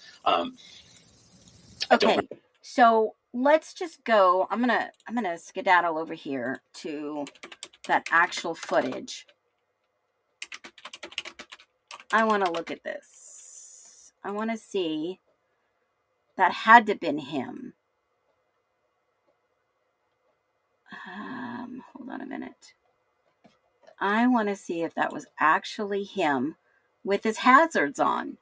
Okay, so let's just go. I'm gonna skedaddle over here to that actual footage. I want to look at this. I want to see. That had to have been him. Hold on a minute. I want to see if that was actually him with his hazards on.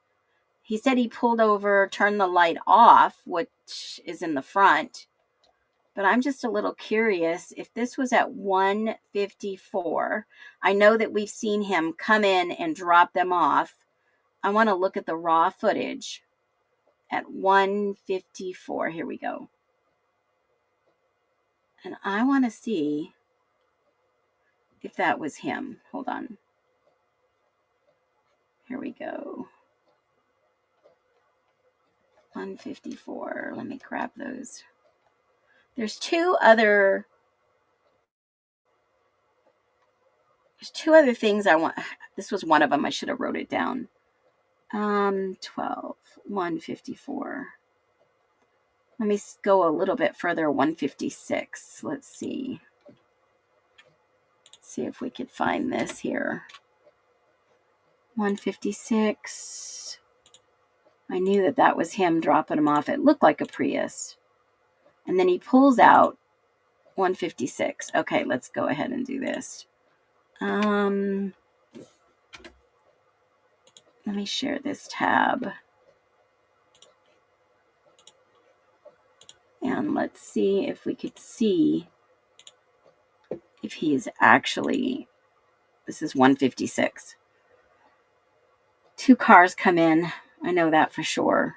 He said he pulled over, turned the light off, which is in the front. But I'm just a little curious if this was at 154. I know that we've seen him come in and drop them off. I want to look at the raw footage at 154. Here we go. And I want to see if that was him. Hold on. Here we go. 154. Let me grab those. There's two other things I want. This was one of them. I should have wrote it down. 154. Let me go a little bit further. 156. Let's see. Let's see if we could find this here. 156. I knew that was him dropping him off. It looked like a Prius. And then he pulls out 156. Okay, let's go ahead and do this. Let me share this tab. And let's see if we could see if he's actually, this is 156. Two cars come in. I know that for sure.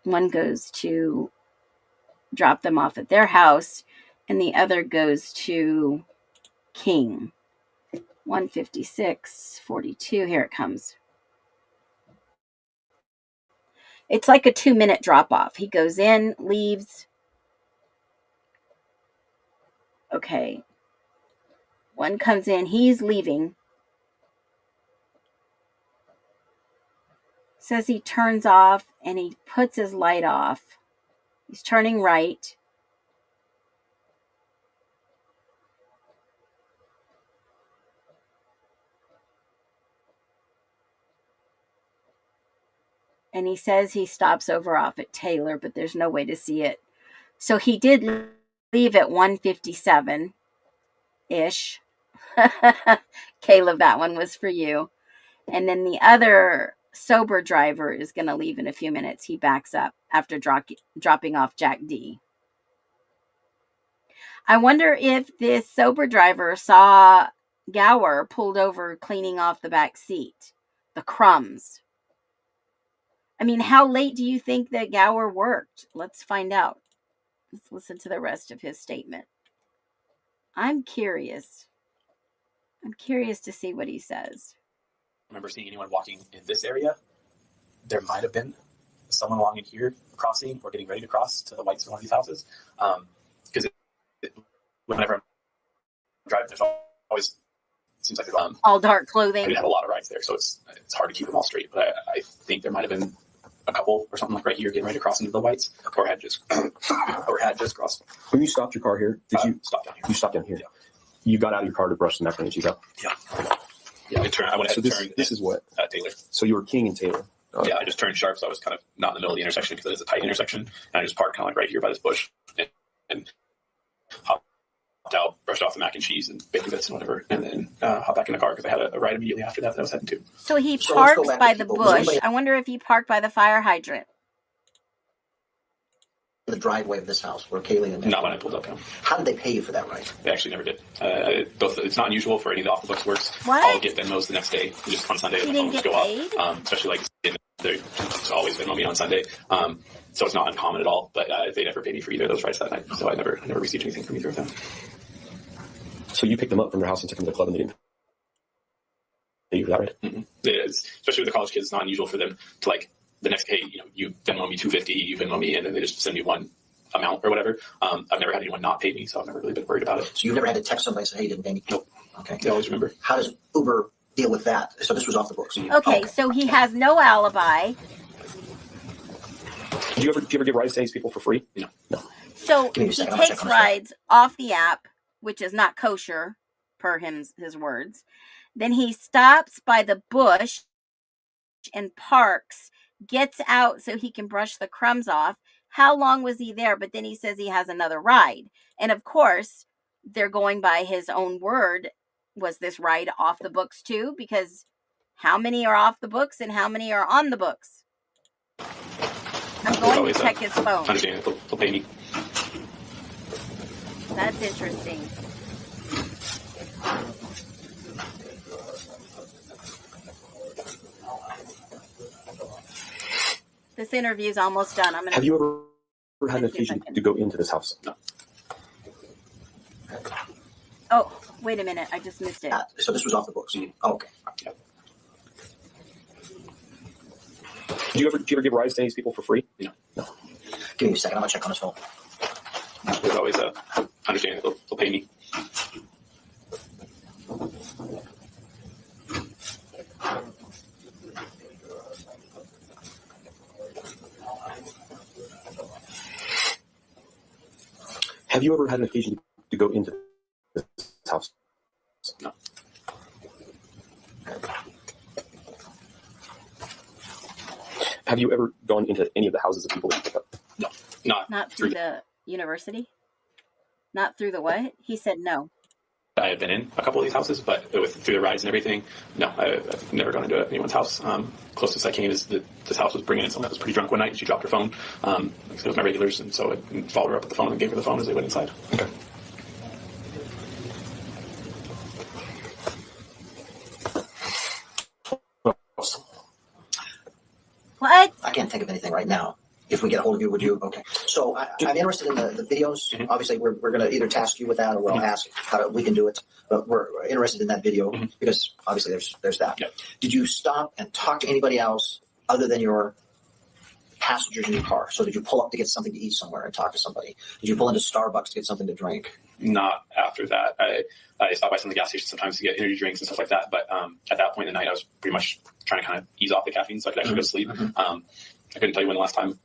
One goes to drop them off at their house, and the other goes to King. 156, 42. Here it comes. It's like a 2-minute drop off. He goes in, leaves. Okay. One comes in, he's leaving. Says he turns off and he puts his light off. He's turning right. And he says he stops over off at Taylor, but there's no way to see it. So he did leave at 157-ish. Caleb, that one was for you. And then the other sober driver is going to leave in a few minutes. He backs up after dropping off Jack D. I wonder if this sober driver saw Gower pulled over cleaning off the back seat. The crumbs. I mean, how late do you think that Gower worked? Let's find out. Let's listen to the rest of his statement. I'm curious. I'm curious to see what he says. I remember seeing anyone walking in this area. There might have been someone along in here crossing or getting ready to cross to the whites in one of these houses. Because whenever I'm driving, there's always seems like there's all dark clothing. I did have a lot of rides there, so it's hard to keep them all straight. But I think there might have been a couple or something like right here getting ready to cross into the whites, or had just crossed. When you stopped your car here, did you stop down here? You stopped down here. Yeah. You got out of your car to brush the macaroni and cheese up. Yeah. Yeah. I went ahead and turned. This is what Taylor. So you were King and Taylor. Yeah, I just turned sharp, so I was kind of not in the middle of the intersection because it is a tight intersection, and I just parked kind of like right here by this bush and hopped out, brushed off the mac and cheese and bacon bits and whatever, and then hopped back in the car because I had a ride immediately after that I was heading to. So he parks by the bush. I wonder if he parked by the fire hydrant. the driveway of this house where Kaylee and Not when I pulled up. No. How did they pay you for that ride? They actually never did. It's not unusual for any of the off the books works. What? I'll get Venmos the next day, just on Sunday. You The didn't phones get go paid? off, especially like there's always Venmo me on Sunday. So it's not uncommon at all. But they never paid me for either of those rides that night. So I never received anything from either of them. So you picked them up from your house and took them to the club and they didn't pay you for that, right? Mm-hmm. It is, especially with the college kids. It's not unusual for them to like the next, hey, you Venmo me $250, you Venmo me, and then they just send me one amount or whatever. I've never had anyone not pay me, so I've never really been worried about it. So you've never had to text somebody and say, hey, you didn't pay me? Nope. Okay. They always remember. How does Uber deal with that? So this was off the books. Okay, so he has no alibi. Do you ever give rides to these people for free? No. So Give me a he second, I'll check takes on his phone. rides off the app, which is not kosher, per his words. Then he stops by the bush and parks, gets out so he can brush the crumbs off. How long was he there? But then he says he has another ride. And of course, they're going by his own word. Was this ride off the books too? Because how many are off the books and how many are on the books? I'm going to check his phone. Understand they'll pay me. That's interesting. This interview is almost done. Have you ever had an occasion to go into this house? No. Oh, wait a minute. I just missed it. So this was off the books. Oh, okay. Yep. Do you ever give rides to these people for free? No. Give me a second. I'm going to check on his phone. There's always understanding they'll pay me. Have you ever had an occasion to go into this house? No. Have you ever gone into any of the houses of people that you pick up? No. Not through the university? Not through the what? He said no. I have been in a couple of these houses, but through the rides and everything, no, I've never gone into anyone's house. Closest I came is that this house was bringing in someone that was pretty drunk one night, and she dropped her phone. It was my regulars, and so I followed her up with the phone and gave her the phone as they went inside. Okay. What? I can't think of anything right now. If we get a hold of you, would you? Okay. So I'm interested in the videos. Mm-hmm. Obviously, we're going to either task you with that or we'll ask how we can do it. But we're interested in that video because obviously there's that. Yep. Did you stop and talk to anybody else other than your passengers in your car? So did you pull up to get something to eat somewhere and talk to somebody? Did you pull into Starbucks to get something to drink? Not after that. I stopped by some of the gas stations sometimes to get energy drinks and stuff like that. But at that point in the night, I was pretty much trying to kind of ease off the caffeine so I could actually go to sleep. I couldn't tell you when the last time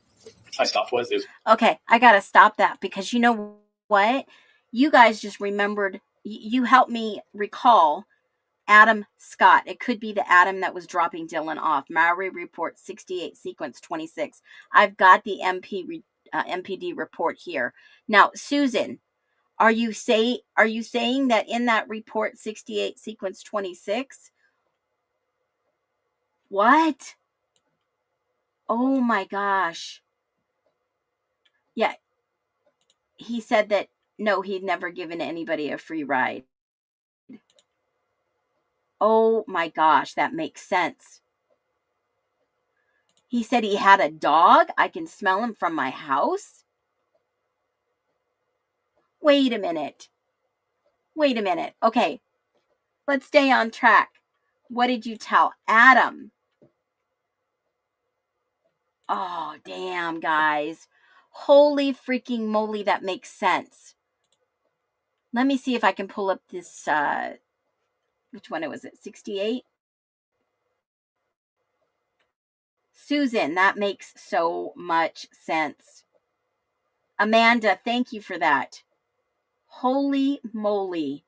I stopped was. Okay, I got to stop that because you know what? You guys just remembered, you helped me recall Adam Scott. It could be the Adam that was dropping Dylan off. Maori report 68, sequence 26. I've got the MPD report here. Now, Susan, are you saying that in that report 68, sequence 26? What? Oh my gosh. Yeah. He said that no, he'd never given anybody a free ride. Oh my gosh, that makes sense. He said he had a dog. I can smell him from my house. Wait a minute. Okay, let's stay on track. What did you tell Adam? Oh, damn, guys. Holy freaking moly, that makes sense. Let me see if I can pull up this, which one was it, 68? Susan, that makes so much sense. Amanda, thank you for that. Holy moly.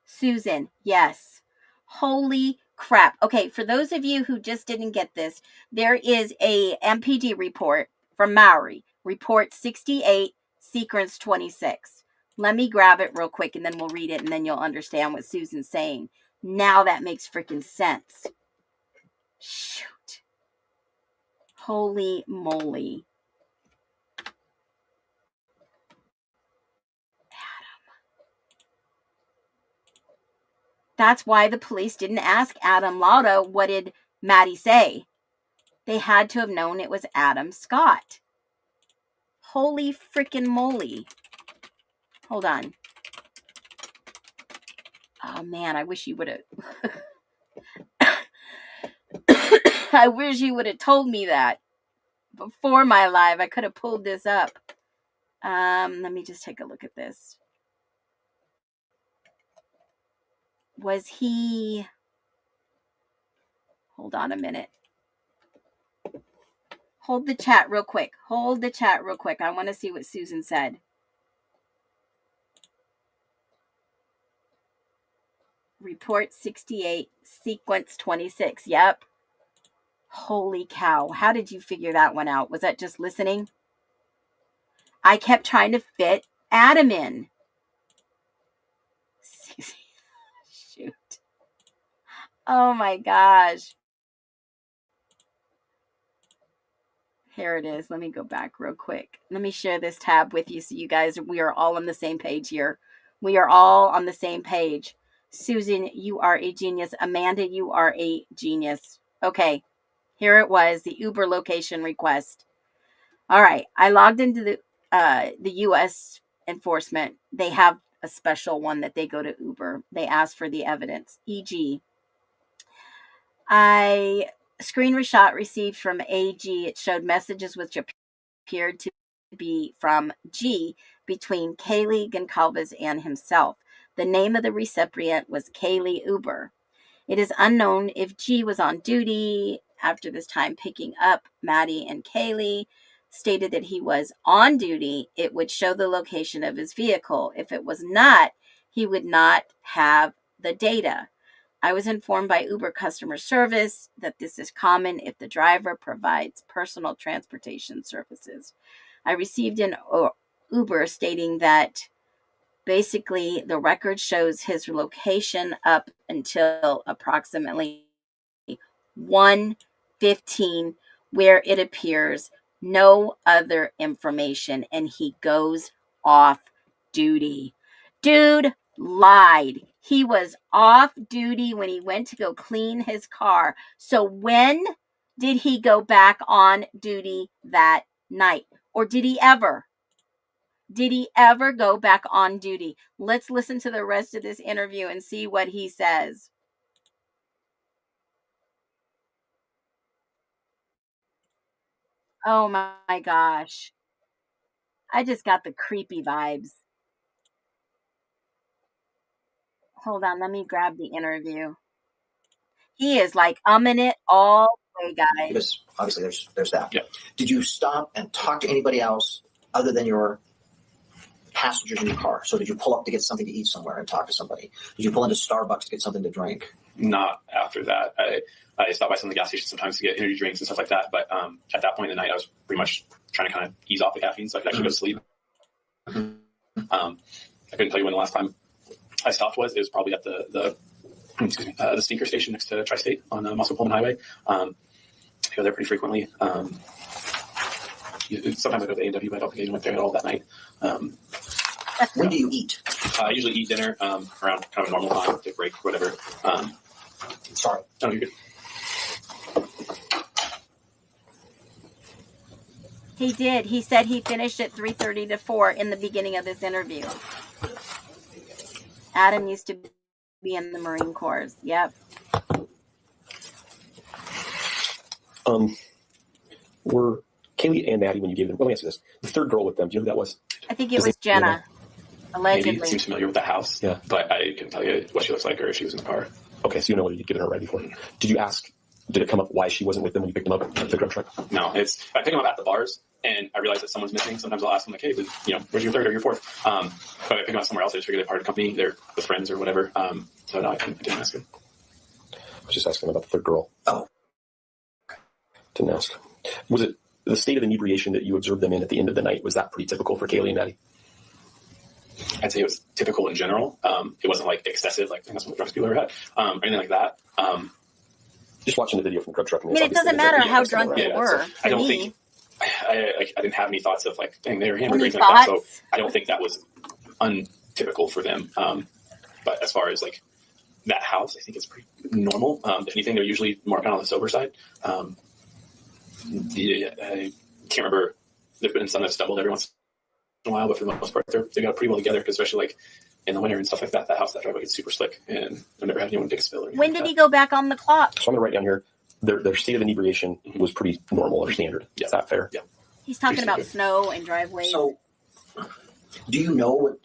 Susan, yes. Holy crap. Okay, for those of you who just didn't get this, there is a MPD report from Maori, report 68, sequence 26. Let me grab it real quick and then we'll read it and then you'll understand what Susan's saying. Now that makes freaking sense. Shoot. Holy moly. That's why the police didn't ask Adam Lauda, what did Maddie say? They had to have known it was Adam Scott. Holy freaking moly. Hold on. Oh man, I wish you would have. I wish you would have told me that before my live. I could have pulled this up. Let me just take a look at this. Was he... Hold on a minute. Hold the chat real quick. Hold the chat real quick. I want to see what Susan said. Report 68, sequence 26. Yep. Holy cow. How did you figure that one out? Was that just listening? I kept trying to fit Adam in. Shoot. Oh my gosh. Here it is. Let me go back real quick. Let me share this tab with you so you guys, we are all on the same page here. We are all on the same page. Susan, you are a genius. Amanda, you are a genius. Okay, here it was, the Uber location request. All right, I logged into the U.S. enforcement. They have a special one that they go to Uber. They ask for the evidence, e.g., I screenshot received from AG. It showed messages which appeared to be from G between Kaylee Goncalves and himself. The name of the recipient was Kaylee Uber. It is unknown if G was on duty after this time picking up Maddie and Kaylee. Stated that he was on duty. It would show the location of his vehicle. If it was not, he would not have the data. I was informed by Uber customer service that this is common if the driver provides personal transportation services. I received an Uber stating that basically the record shows his location up until approximately 1:15, where it appears no other information, and he goes off duty. Dude lied. He was off duty when he went to go clean his car. So when did he go back on duty that night? Or did he ever? Did he ever go back on duty? Let's listen to the rest of this interview and see what he says. Oh my gosh. I just got the creepy vibes. Hold on, let me grab the interview. He is like umming it all the way, guys. Because obviously there's that. Yeah. Did you stop and talk to anybody else other than your passengers in your car? So did you pull up to get something to eat somewhere and talk to somebody? Did you pull into Starbucks to get something to drink? Not after that. I stopped by some of the gas stations sometimes to get energy drinks and stuff like that. But at that point in the night, I was pretty much trying to kind of ease off the caffeine so I could actually go to sleep. I couldn't tell you when the last time I stopped was. It was probably at the stinker station next to Tri-State on Moscow Pullman Highway. I go there pretty frequently. Sometimes I go to A&W, but I don't think I went there at all that night. When do you eat? I usually eat dinner around kind of a normal time, take a break, whatever. Sorry. No, you're good. He did. He said he finished at 3:30 to 4 in the beginning of this interview. Adam used to be in the Marine Corps. Yep. Were Kaylee and Maddie, when you gave them, let me ask you this, the third girl with them, do you know who that was? I think it was Jenna, Maybe it allegedly. seems familiar with the house, Yeah. but I couldn't tell you what she looks like or if she was in the car. Okay, so you know what you'd given her right before. Did you ask, did it come up why she wasn't with them when you picked them up at the grub truck? No, it's I pick them up at the bars and I realize that someone's missing. Sometimes I'll ask them like, hey, where's your third or your fourth? But I pick them up somewhere else. I just figure they're part of the company. They're with friends or whatever. So no, I didn't ask her. I was just asking about the third girl. Oh. Didn't ask. Was it the state of inebriation that you observed them in at the end of the night? Was that pretty typical for Kaylee and Maddie? I'd say it was typical in general. It wasn't like excessive, like that's what drugs people ever had, or anything like that. Just watching the video from Grub Truck. I mean, it doesn't matter how drunk they Yeah, were. so I don't To me, think I didn't have any thoughts of like, dang, they were hammered or Any anything like that. So thoughts? I don't think that was untypical for them. But as far as like that house, I think, is pretty normal. If anything, they're usually more kind of on the sober side. I can't remember. There's been some that stumbled every once in a while, but for the most part, they got pretty well together. Because especially like in the winter and stuff like that, that house, that driveway gets super slick, and I've never had anyone take a spill or anything. When did he go back on the clock? So I'm going to write down here, their state of inebriation was pretty normal or standard. Yeah. Is that fair? Yeah. He's talking Pretty about standard. snow and driveways. So, do you know what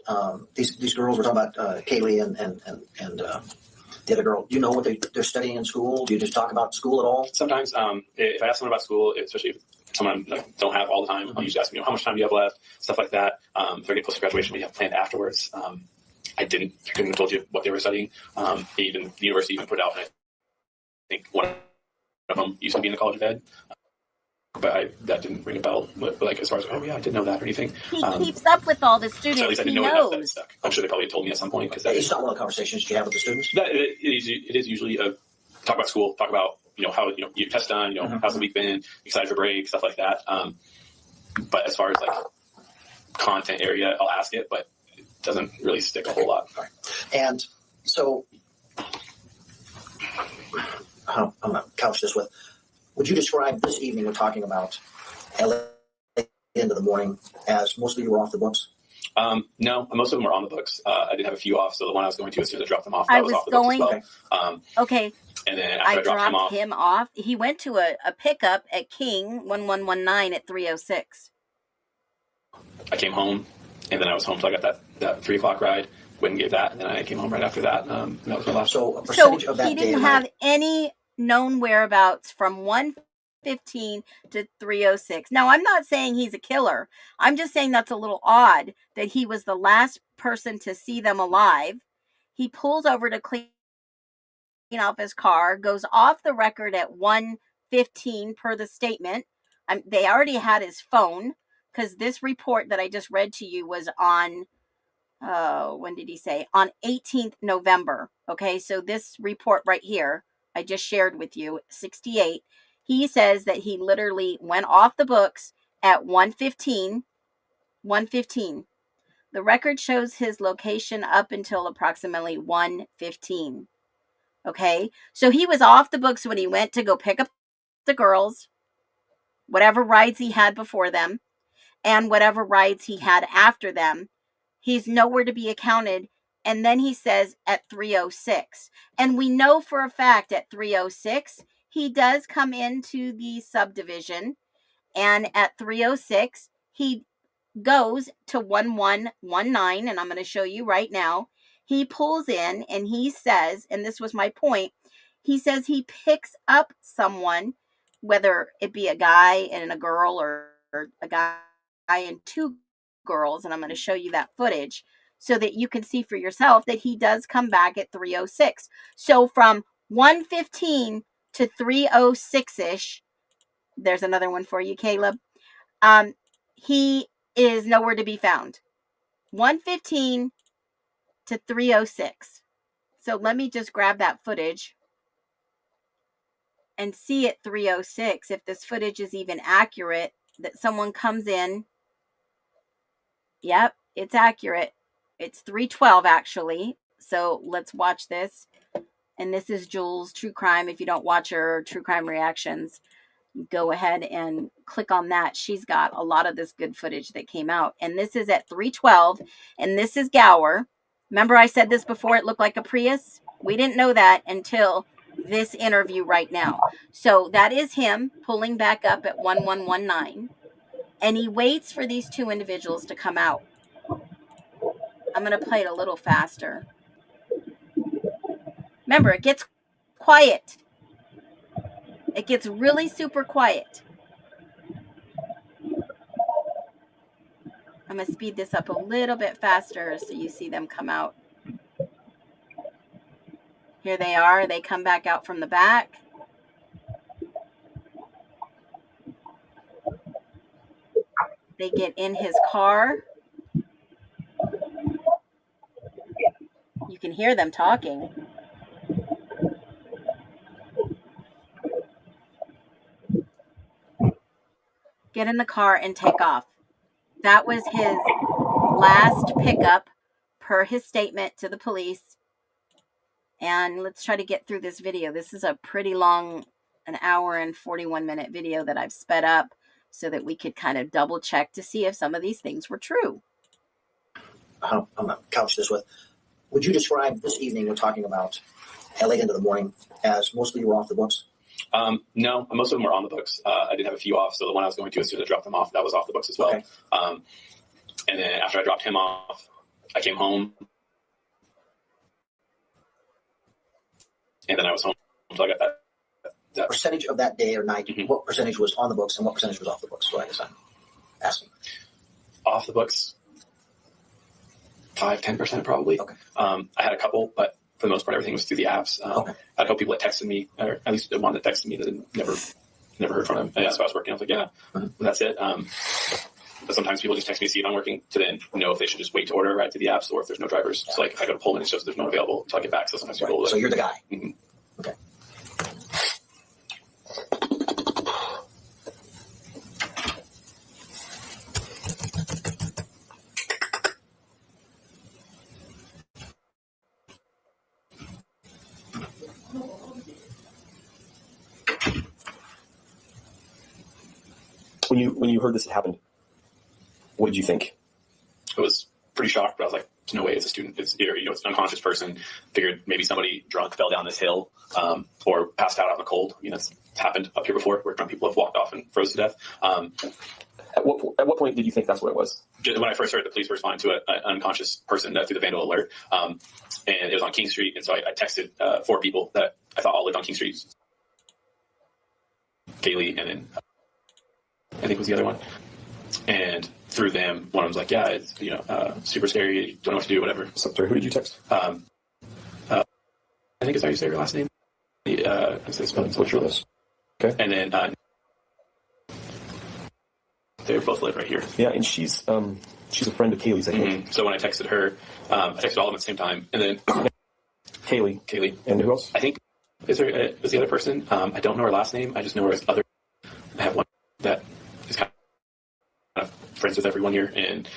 these girls, we're talking about Kaylee and the other girl, do you know what they're studying in school? Do you just talk about school at all? Sometimes, if I ask someone about school, especially if someone don't have all the time, I'll usually ask them, how much time do you have left, stuff like that. If they're getting close to graduation, we have planned afterwards. I couldn't have told you what they were studying. Even the university even put out, and I think one of them used to be in the College of Ed, but that didn't ring a bell. But like as far as, oh yeah, I didn't know that or anything. He keeps up with all the students. So at least I didn't know enough that it stuck. I'm sure they probably told me at some point, because It's not one of the conversations you have with the students. It is usually talk about school, talk about how your test done, how's the week been, excited for break, stuff like that. But as far as like content area, I'll ask it, but it doesn't really stick a whole lot. Right. And so I'm going to couch this with, would you describe this evening we're talking about LA into the morning as most of you were off the books? No, most of them were on the books. I did have a few off, so the one I was going to, as soon as I dropped them off, I I was off the books as well. Okay. And then after I dropped him off, he went to a pickup at King 1119 at 306. I came home, and then I was home till I got that 3 o'clock ride. Went and gave that, and then I came home right after that. And that was my last. So a percentage of that he day didn't have any known whereabouts from 1:15 to 3:06. Now, I'm not saying he's a killer. I'm just saying that's a little odd that he was the last person to see them alive. He pulls over to clean off his car, goes off the record at 1:15 per the statement. They already had his phone, because this report that I just read to you was on, when did he say? On 18th November. Okay, so this report right here, I just shared with you, 68. He says that he literally went off the books at 1:15. 1:15. The record shows his location up until approximately 1:15. Okay, so he was off the books when he went to go pick up the girls, whatever rides he had before them, and whatever rides he had after them. He's nowhere to be accounted. And then he says at 3:06. And we know for a fact at 3:06, he does come into the subdivision. And at 3:06, he goes to 1119. And I'm going to show you right now. He pulls in and he says, and this was my point, he says he picks up someone, whether it be a guy and a girl, or a guy and two girls. And I'm going to show you that footage so that you can see for yourself that he does come back at 3:06. So from 1:15 to 3:06-ish, there's another one for you, Caleb. He is nowhere to be found. 1:15 to 3:06. So let me just grab that footage and see at 3:06 if this footage is even accurate, that someone comes in. Yep, it's accurate. It's 3:12 actually. So let's watch this. And this is Jules True Crime. If you don't watch her True Crime reactions, go ahead and click on that. She's got a lot of this good footage that came out. And this is at 3:12. And this is Gower. Remember I said this before, it looked like a Prius? We didn't know that until this interview right now. So that is him pulling back up at 1119. And he waits for these two individuals to come out. I'm going to play it a little faster. Remember, it gets quiet. It gets really super quiet. I'm going to speed this up a little bit faster so you see them come out. Here they are. They come back out from the back. They get in his car. You can hear them talking. Get in the car and take off. That was his last pickup per his statement to the police. And let's try to get through this video. This is a pretty long, an hour and 41-minute video that I've sped up so that we could kind of double check to see if some of these things were true. I'm going to couch this with, would you describe this evening we're talking about late into the morning as mostly you were off the books? No, most of them were on the books. I did have a few off. So the one I was going to as soon as I dropped them off, that was off the books as well. Okay. And then after I dropped him off, I came home. And then I was home until I got that. Percentage of that day or night, what percentage was on the books and what percentage was off the books? So I guess I'm asking. Off the books, 5-10% probably. Okay. I had a couple, but for the most part, everything was through the apps. I had a couple people that texted me, or at least the one that texted me that never heard from them. And that's why I was working. I was like, yeah, that's it. But sometimes people just text me to see if I'm working to then know if they should just wait to order a ride through the apps or if there's no drivers. So like I go to Pullman, it shows there's no available until I get back. So sometimes people So you're the guy. Okay. When you heard this had happened, what did you think? I was pretty shocked, but I was like, there's no way it's a student. It's either, it's an unconscious person. Figured maybe somebody drunk fell down this hill or passed out in the cold. It's happened up here before where drunk people have walked off and froze to death. At what point did you think that's what it was? When I first heard the police respond to an unconscious person through the vandal alert, and it was on King Street. And so I texted 4 people that I thought all lived on King Street. Kaylee, and then I think was the other one. And through them, one of them's like, yeah, it's, super scary. Don't know what to do, whatever. Sorry, who did you text? I think it's how you say your last name. What's your list? Okay. And then they both live right here. Yeah, and she's a friend of Kaylee's, I think. So when I texted her, I texted all of them at the same time. And then Kaylee. And who else? I think is the other person. I don't know her last name. I just know her as other. I have one that is kind of friends with everyone here. And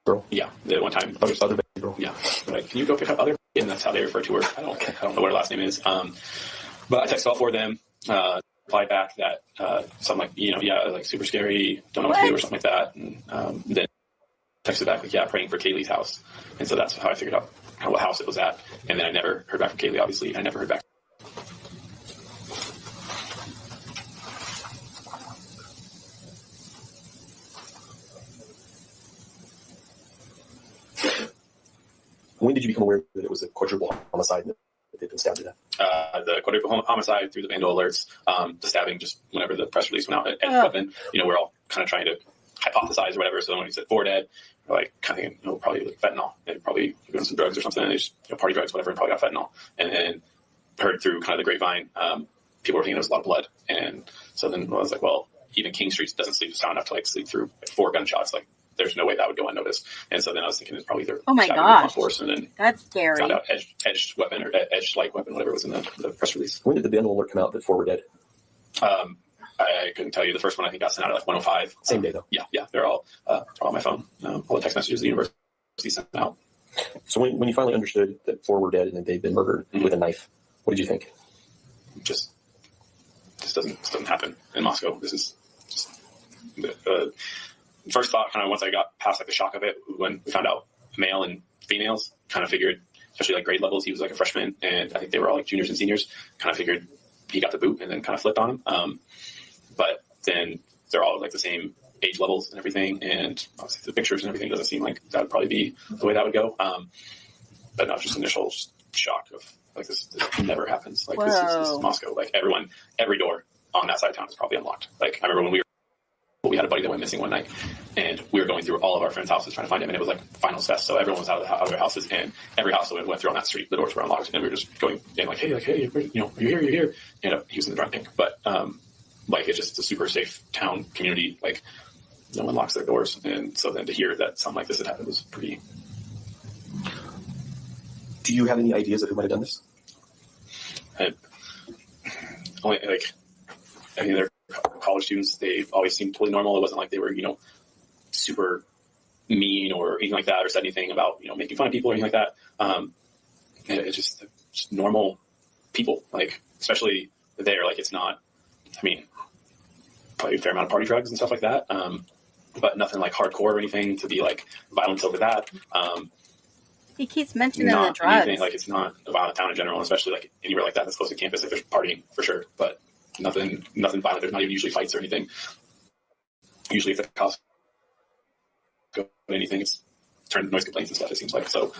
girl. Yeah, the one time. Other baby girl. Yeah. Like, can you go pick up other? And that's how they refer to her. I don't know what her last name is. But I texted all 4 of them. Replied back that something like, yeah, like super scary, don't know what to do or something like that. And then texted back like, yeah, praying for Kaylee's house. And so that's how I figured out what house it was at. And then I never heard back from Kaylee, obviously. I never heard back. When did you become aware that it was a quadruple homicide and that they'd been stabbed to death? The quadruple homicide through the vandal alerts, the stabbing just whenever the press release went out at weapon, we're all kind of trying to hypothesize or whatever. So when he said 4 dead, we're like kind of, probably like fentanyl. They're probably doing some drugs or something. And they just, party drugs, whatever, and probably got fentanyl. And then heard through kind of the grapevine, people were thinking there was a lot of blood. And so then I was like, well, even King Street doesn't sleep sound enough to sleep through 4 gunshots. There's no way that would go unnoticed. And so then I was thinking it's probably either force and then that's scary. Found out edged weapon or edged light weapon, whatever was in the press release. When did the vandal alert come out that 4 were dead? I couldn't tell you. The first one I think got sent out at 1:05. Same day though. Yeah, they're all on my phone. All the text messages the university sent out. So when you finally understood that 4 were dead and that they'd been murdered with a knife, what did you think? Just doesn't happen in Moscow. This is just first thought, kind of once I got past the shock of it, when we found out male and females, kind of figured, especially grade levels, he was a freshman, and I think they were all juniors and seniors. Kind of figured he got the boot, and then kind of flipped on him. But then they're all the same age levels and everything, and obviously the pictures and everything doesn't seem like that would probably be the way that would go. But no, just initial shock of this never happens. This is Moscow. Every door on that side of town is probably unlocked. I remember when we had a buddy that went missing one night, and we were going through all of our friends' houses trying to find him, and it was finals fest, so everyone was out of their houses, and every house that we went through on that street, the doors were unlocked, and we were just going in hey, are you here? And he was in the drunk tank, but it's a super safe town community. No one locks their doors, and so then to hear that something like this had happened was pretty. Do you have any ideas of who might have done this? They're college students. They always seemed totally normal. It wasn't like they were, super mean or anything like that, or said anything about, making fun of people or anything like that. It just just normal people, like, especially there. Like, it's not, I mean, probably a fair amount of party drugs and stuff like that, but nothing like hardcore or anything to be like violence over that. He keeps mentioning the Not drugs. anything, like, it's not a violent town in general, especially like anywhere like that that's close to campus. If there's partying, for sure, but nothing violent. There's not even usually fights or anything. Usually if the cops go to anything, it's turned noise complaints and stuff, it seems like. So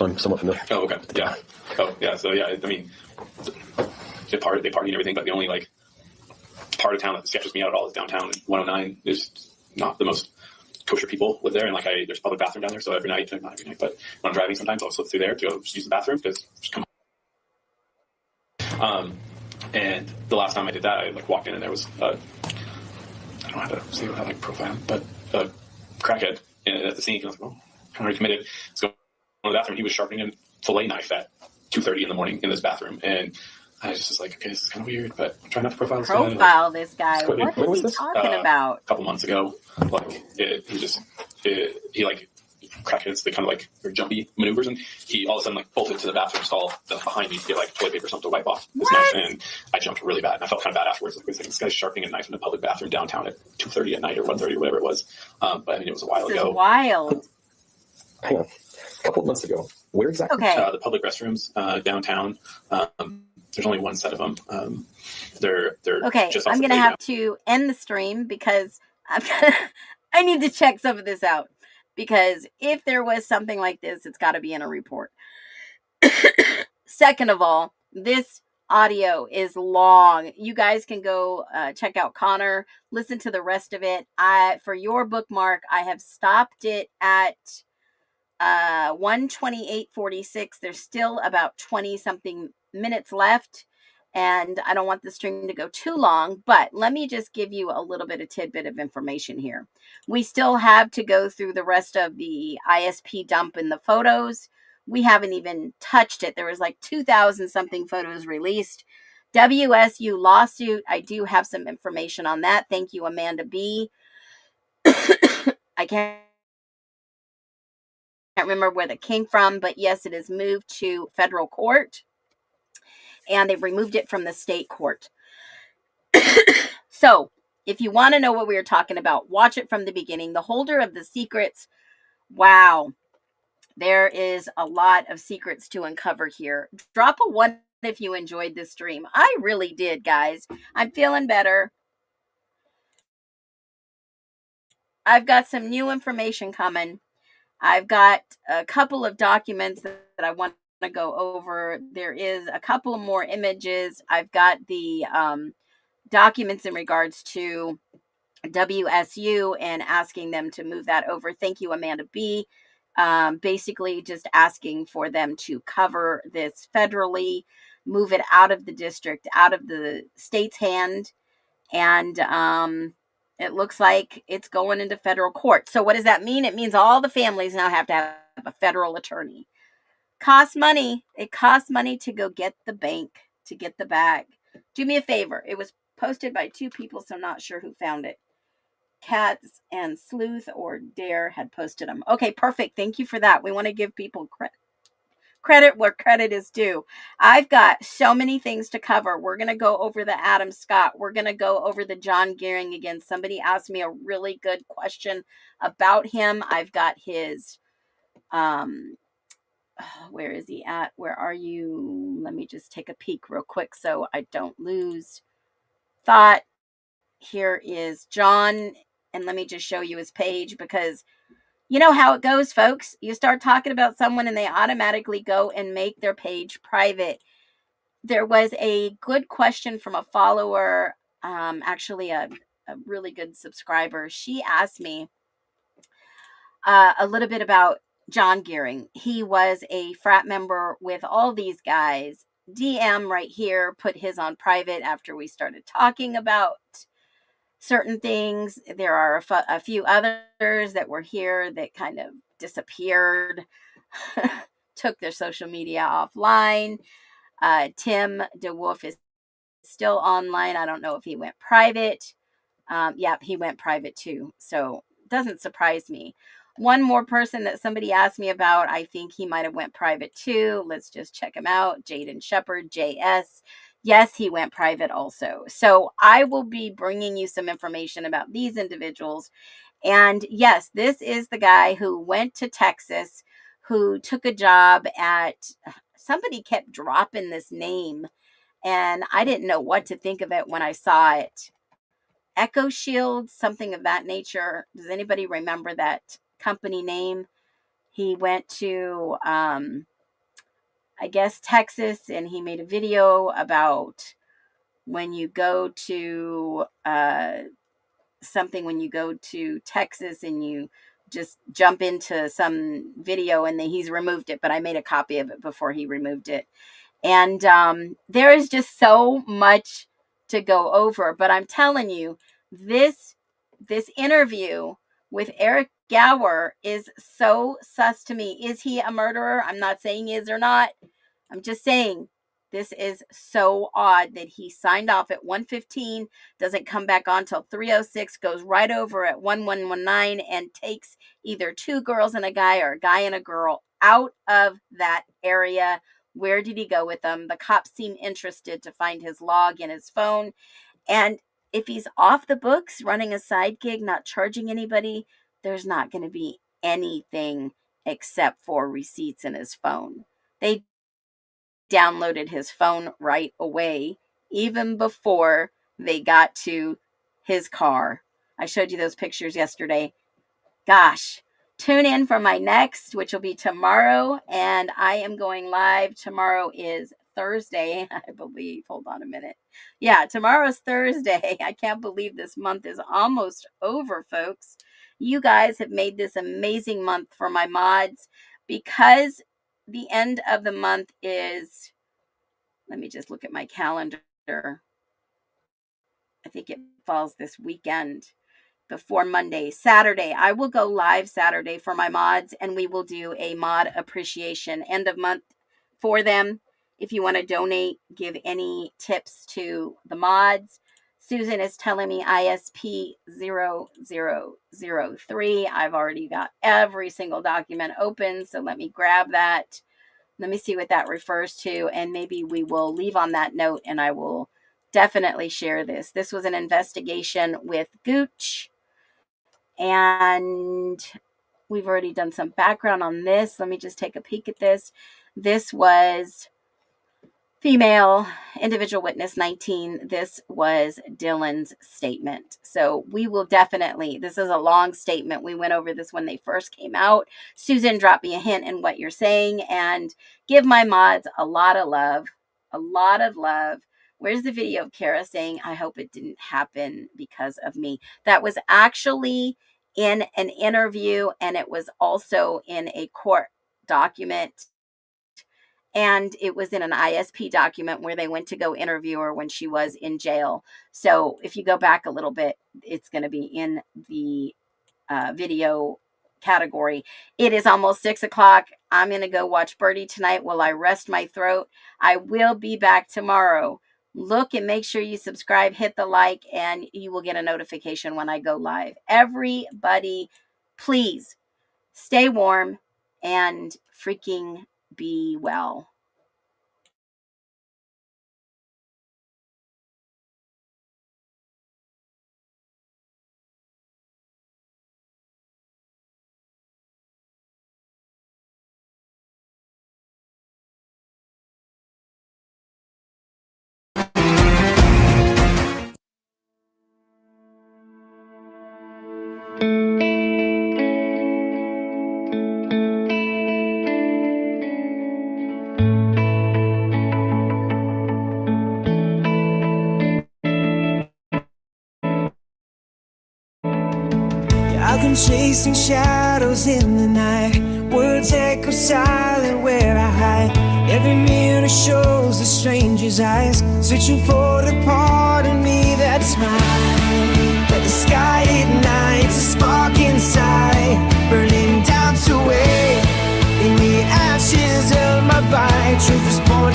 I'm somewhat familiar. oh, okay, yeah. Oh, yeah. So yeah, I mean, they party and everything, but the only like part of town that sketches me out at all is downtown. 109 is not the most kosher people live there, and like there's a public bathroom down there, so every night, not every night, but when I'm driving, sometimes I'll slip through there to go just use the bathroom because just come. And the last time I did that, I like walked in and there was I don't know how to say what I like profile, but a crackhead at the scene. I was like, well, kind of committed. So in the bathroom, he was sharpening a fillet knife at 2:30 in the morning in this bathroom, and I just was like, okay, this is kind of weird, but I'm trying not to profile this guy. Profile this guy. When What is he was this? talking about? A couple months ago, like he like crackheads, they kind of like very jumpy maneuvers, and he all of a sudden like bolted to the bathroom stall that's behind me to get like toilet paper or something to wipe off this knife, and I jumped really bad, and I felt kind of bad afterwards. Like, this guy's sharpening a knife in a public bathroom downtown at 2:30 at night or 1:30 or whatever it was. But I mean, it was a while This is ago. wild. Hang on. A couple of months ago. Where exactly? Okay. The public restrooms downtown. There's only one set of them. They're Okay. just off I'm the going to playground. have to end the stream because I need to check some of this out. Because if there was something like this, it's got to be in a report. Second of all, this audio is long. You guys can go check out Connor, listen to the rest of it. For your bookmark, I have stopped it at 1:28:46. There's still about 20 something minutes left, and I don't want the stream to go too long, but let me just give you a little bit of tidbit of information here. We still have to go through the rest of the ISP dump in the photos. We haven't even touched it. There was like 2,000 something photos released. WSU lawsuit, I do have some information on that. Thank you, Amanda B. I can't remember where that came from, but yes, it is moved to federal court, and they've removed it from the state court. So if you want to know what we were talking about, watch it from the beginning. The holder of the secrets. Wow. There is a lot of secrets to uncover here. Drop a 1 if you enjoyed this stream. I really did, guys. I'm feeling better. I've got some new information coming. I've got a couple of documents that I want to go over. There is a couple of more images. I've got the documents in regards to WSU and asking them to move that over. Thank you, Amanda B. Basically just asking for them to cover this federally, move it out of the district, out of the state's hand. And it looks like it's going into federal court. So what does that mean? It means all the families now have to have a federal attorney. Costs money. It costs money to go get the bank, to get the bag. Do me a favor. It was posted by 2 people, so I'm not sure who found it. Cats and Sleuth or Dare had posted them. Okay, perfect. Thank you for that. We want to give people credit where credit is due. I've got so many things to cover. We're going to go over the Adam Scott. We're going to go over the John Gearing again. Somebody asked me a really good question about him. I've got his, where is he at? Where are you? Let me just take a peek real quick so I don't lose thought. Here is John, and let me just show you his page, because you know how it goes, folks. You start talking about someone and they automatically go and make their page private. There was a good question from a follower, actually a really good subscriber. She asked me a little bit about John Gearing. He was a frat member with all these guys. DM right here put his on private after we started talking about certain things. There are a few others that were here that kind of disappeared, took their social media offline. Tim DeWolf is still online. I don't know if he went private. Yeah, he went private too. So it doesn't surprise me. One more person that somebody asked me about, I think he might have went private too. Let's just check him out. Jaden Shepard, JS. Yes, he went private also. So I will be bringing you some information about these individuals. And yes, this is the guy who went to Texas, who took a job at, somebody kept dropping this name, and I didn't know what to think of it when I saw it. Echo Shield, something of that nature. Does anybody remember that company name? He went to, I guess, Texas, and he made a video about when you go to something, when you go to Texas and you just jump into some video, and then he's removed it, but I made a copy of it before he removed it. And there is just so much to go over, but I'm telling you, this interview with Eric Gower is so sus to me. Is he a murderer? I'm not saying he is or not. I'm just saying this is so odd that he signed off at 1:15, doesn't come back on till 3:06, goes right over at 1119 and takes either two girls and a guy or a guy and a girl out of that area. Where did he go with them? The cops seem interested to find his log in his phone. And if he's off the books, running a side gig, not charging anybody, there's not going to be anything except for receipts in his phone. They downloaded his phone right away, even before they got to his car. I showed you those pictures yesterday. Gosh, tune in for my next, which will be tomorrow, and I am going live. Tomorrow is Thursday, I believe. Hold on a minute. Yeah, tomorrow's Thursday. I can't believe this month is almost over, folks. You guys have made this amazing month for my mods, because the end of the month is, let me just look at my calendar. I think it falls this weekend before Monday. Saturday, I will go live Saturday for my mods, and we will do a mod appreciation end of month for them. If you want to donate, give any tips to the mods. Susan is telling me ISP 0003. I've already got every single document open, so let me grab that. Let me see what that refers to, and maybe we will leave on that note, and I will definitely share this. This was an investigation with Gooch, and we've already done some background on this. Let me just take a peek at this. This was female, individual witness 19. This was Dylan's statement. So we will definitely, this is a long statement. We went over this when they first came out. Susan, drop me a hint in what you're saying, and give my mods a lot of love. A lot of love. Where's the video of Kara saying, I hope it didn't happen because of me? That was actually in an interview, and it was also in a court document. And it was in an ISP document where they went to go interview her when she was in jail. So if you go back a little bit, it's going to be in the video category. It is almost 6 o'clock. I'm going to go watch Birdie tonight while I rest my throat. I will be back tomorrow. Look and make sure you subscribe, hit the like, and you will get a notification when I go live. Everybody, please stay warm and freaking be well. I've been chasing shadows in the night. Words echo silent where I hide. Every mirror shows a stranger's eyes, searching for the part of me that's mine. But the sky ignites a spark inside, burning down to wait. In the ashes of my fight, truth is born.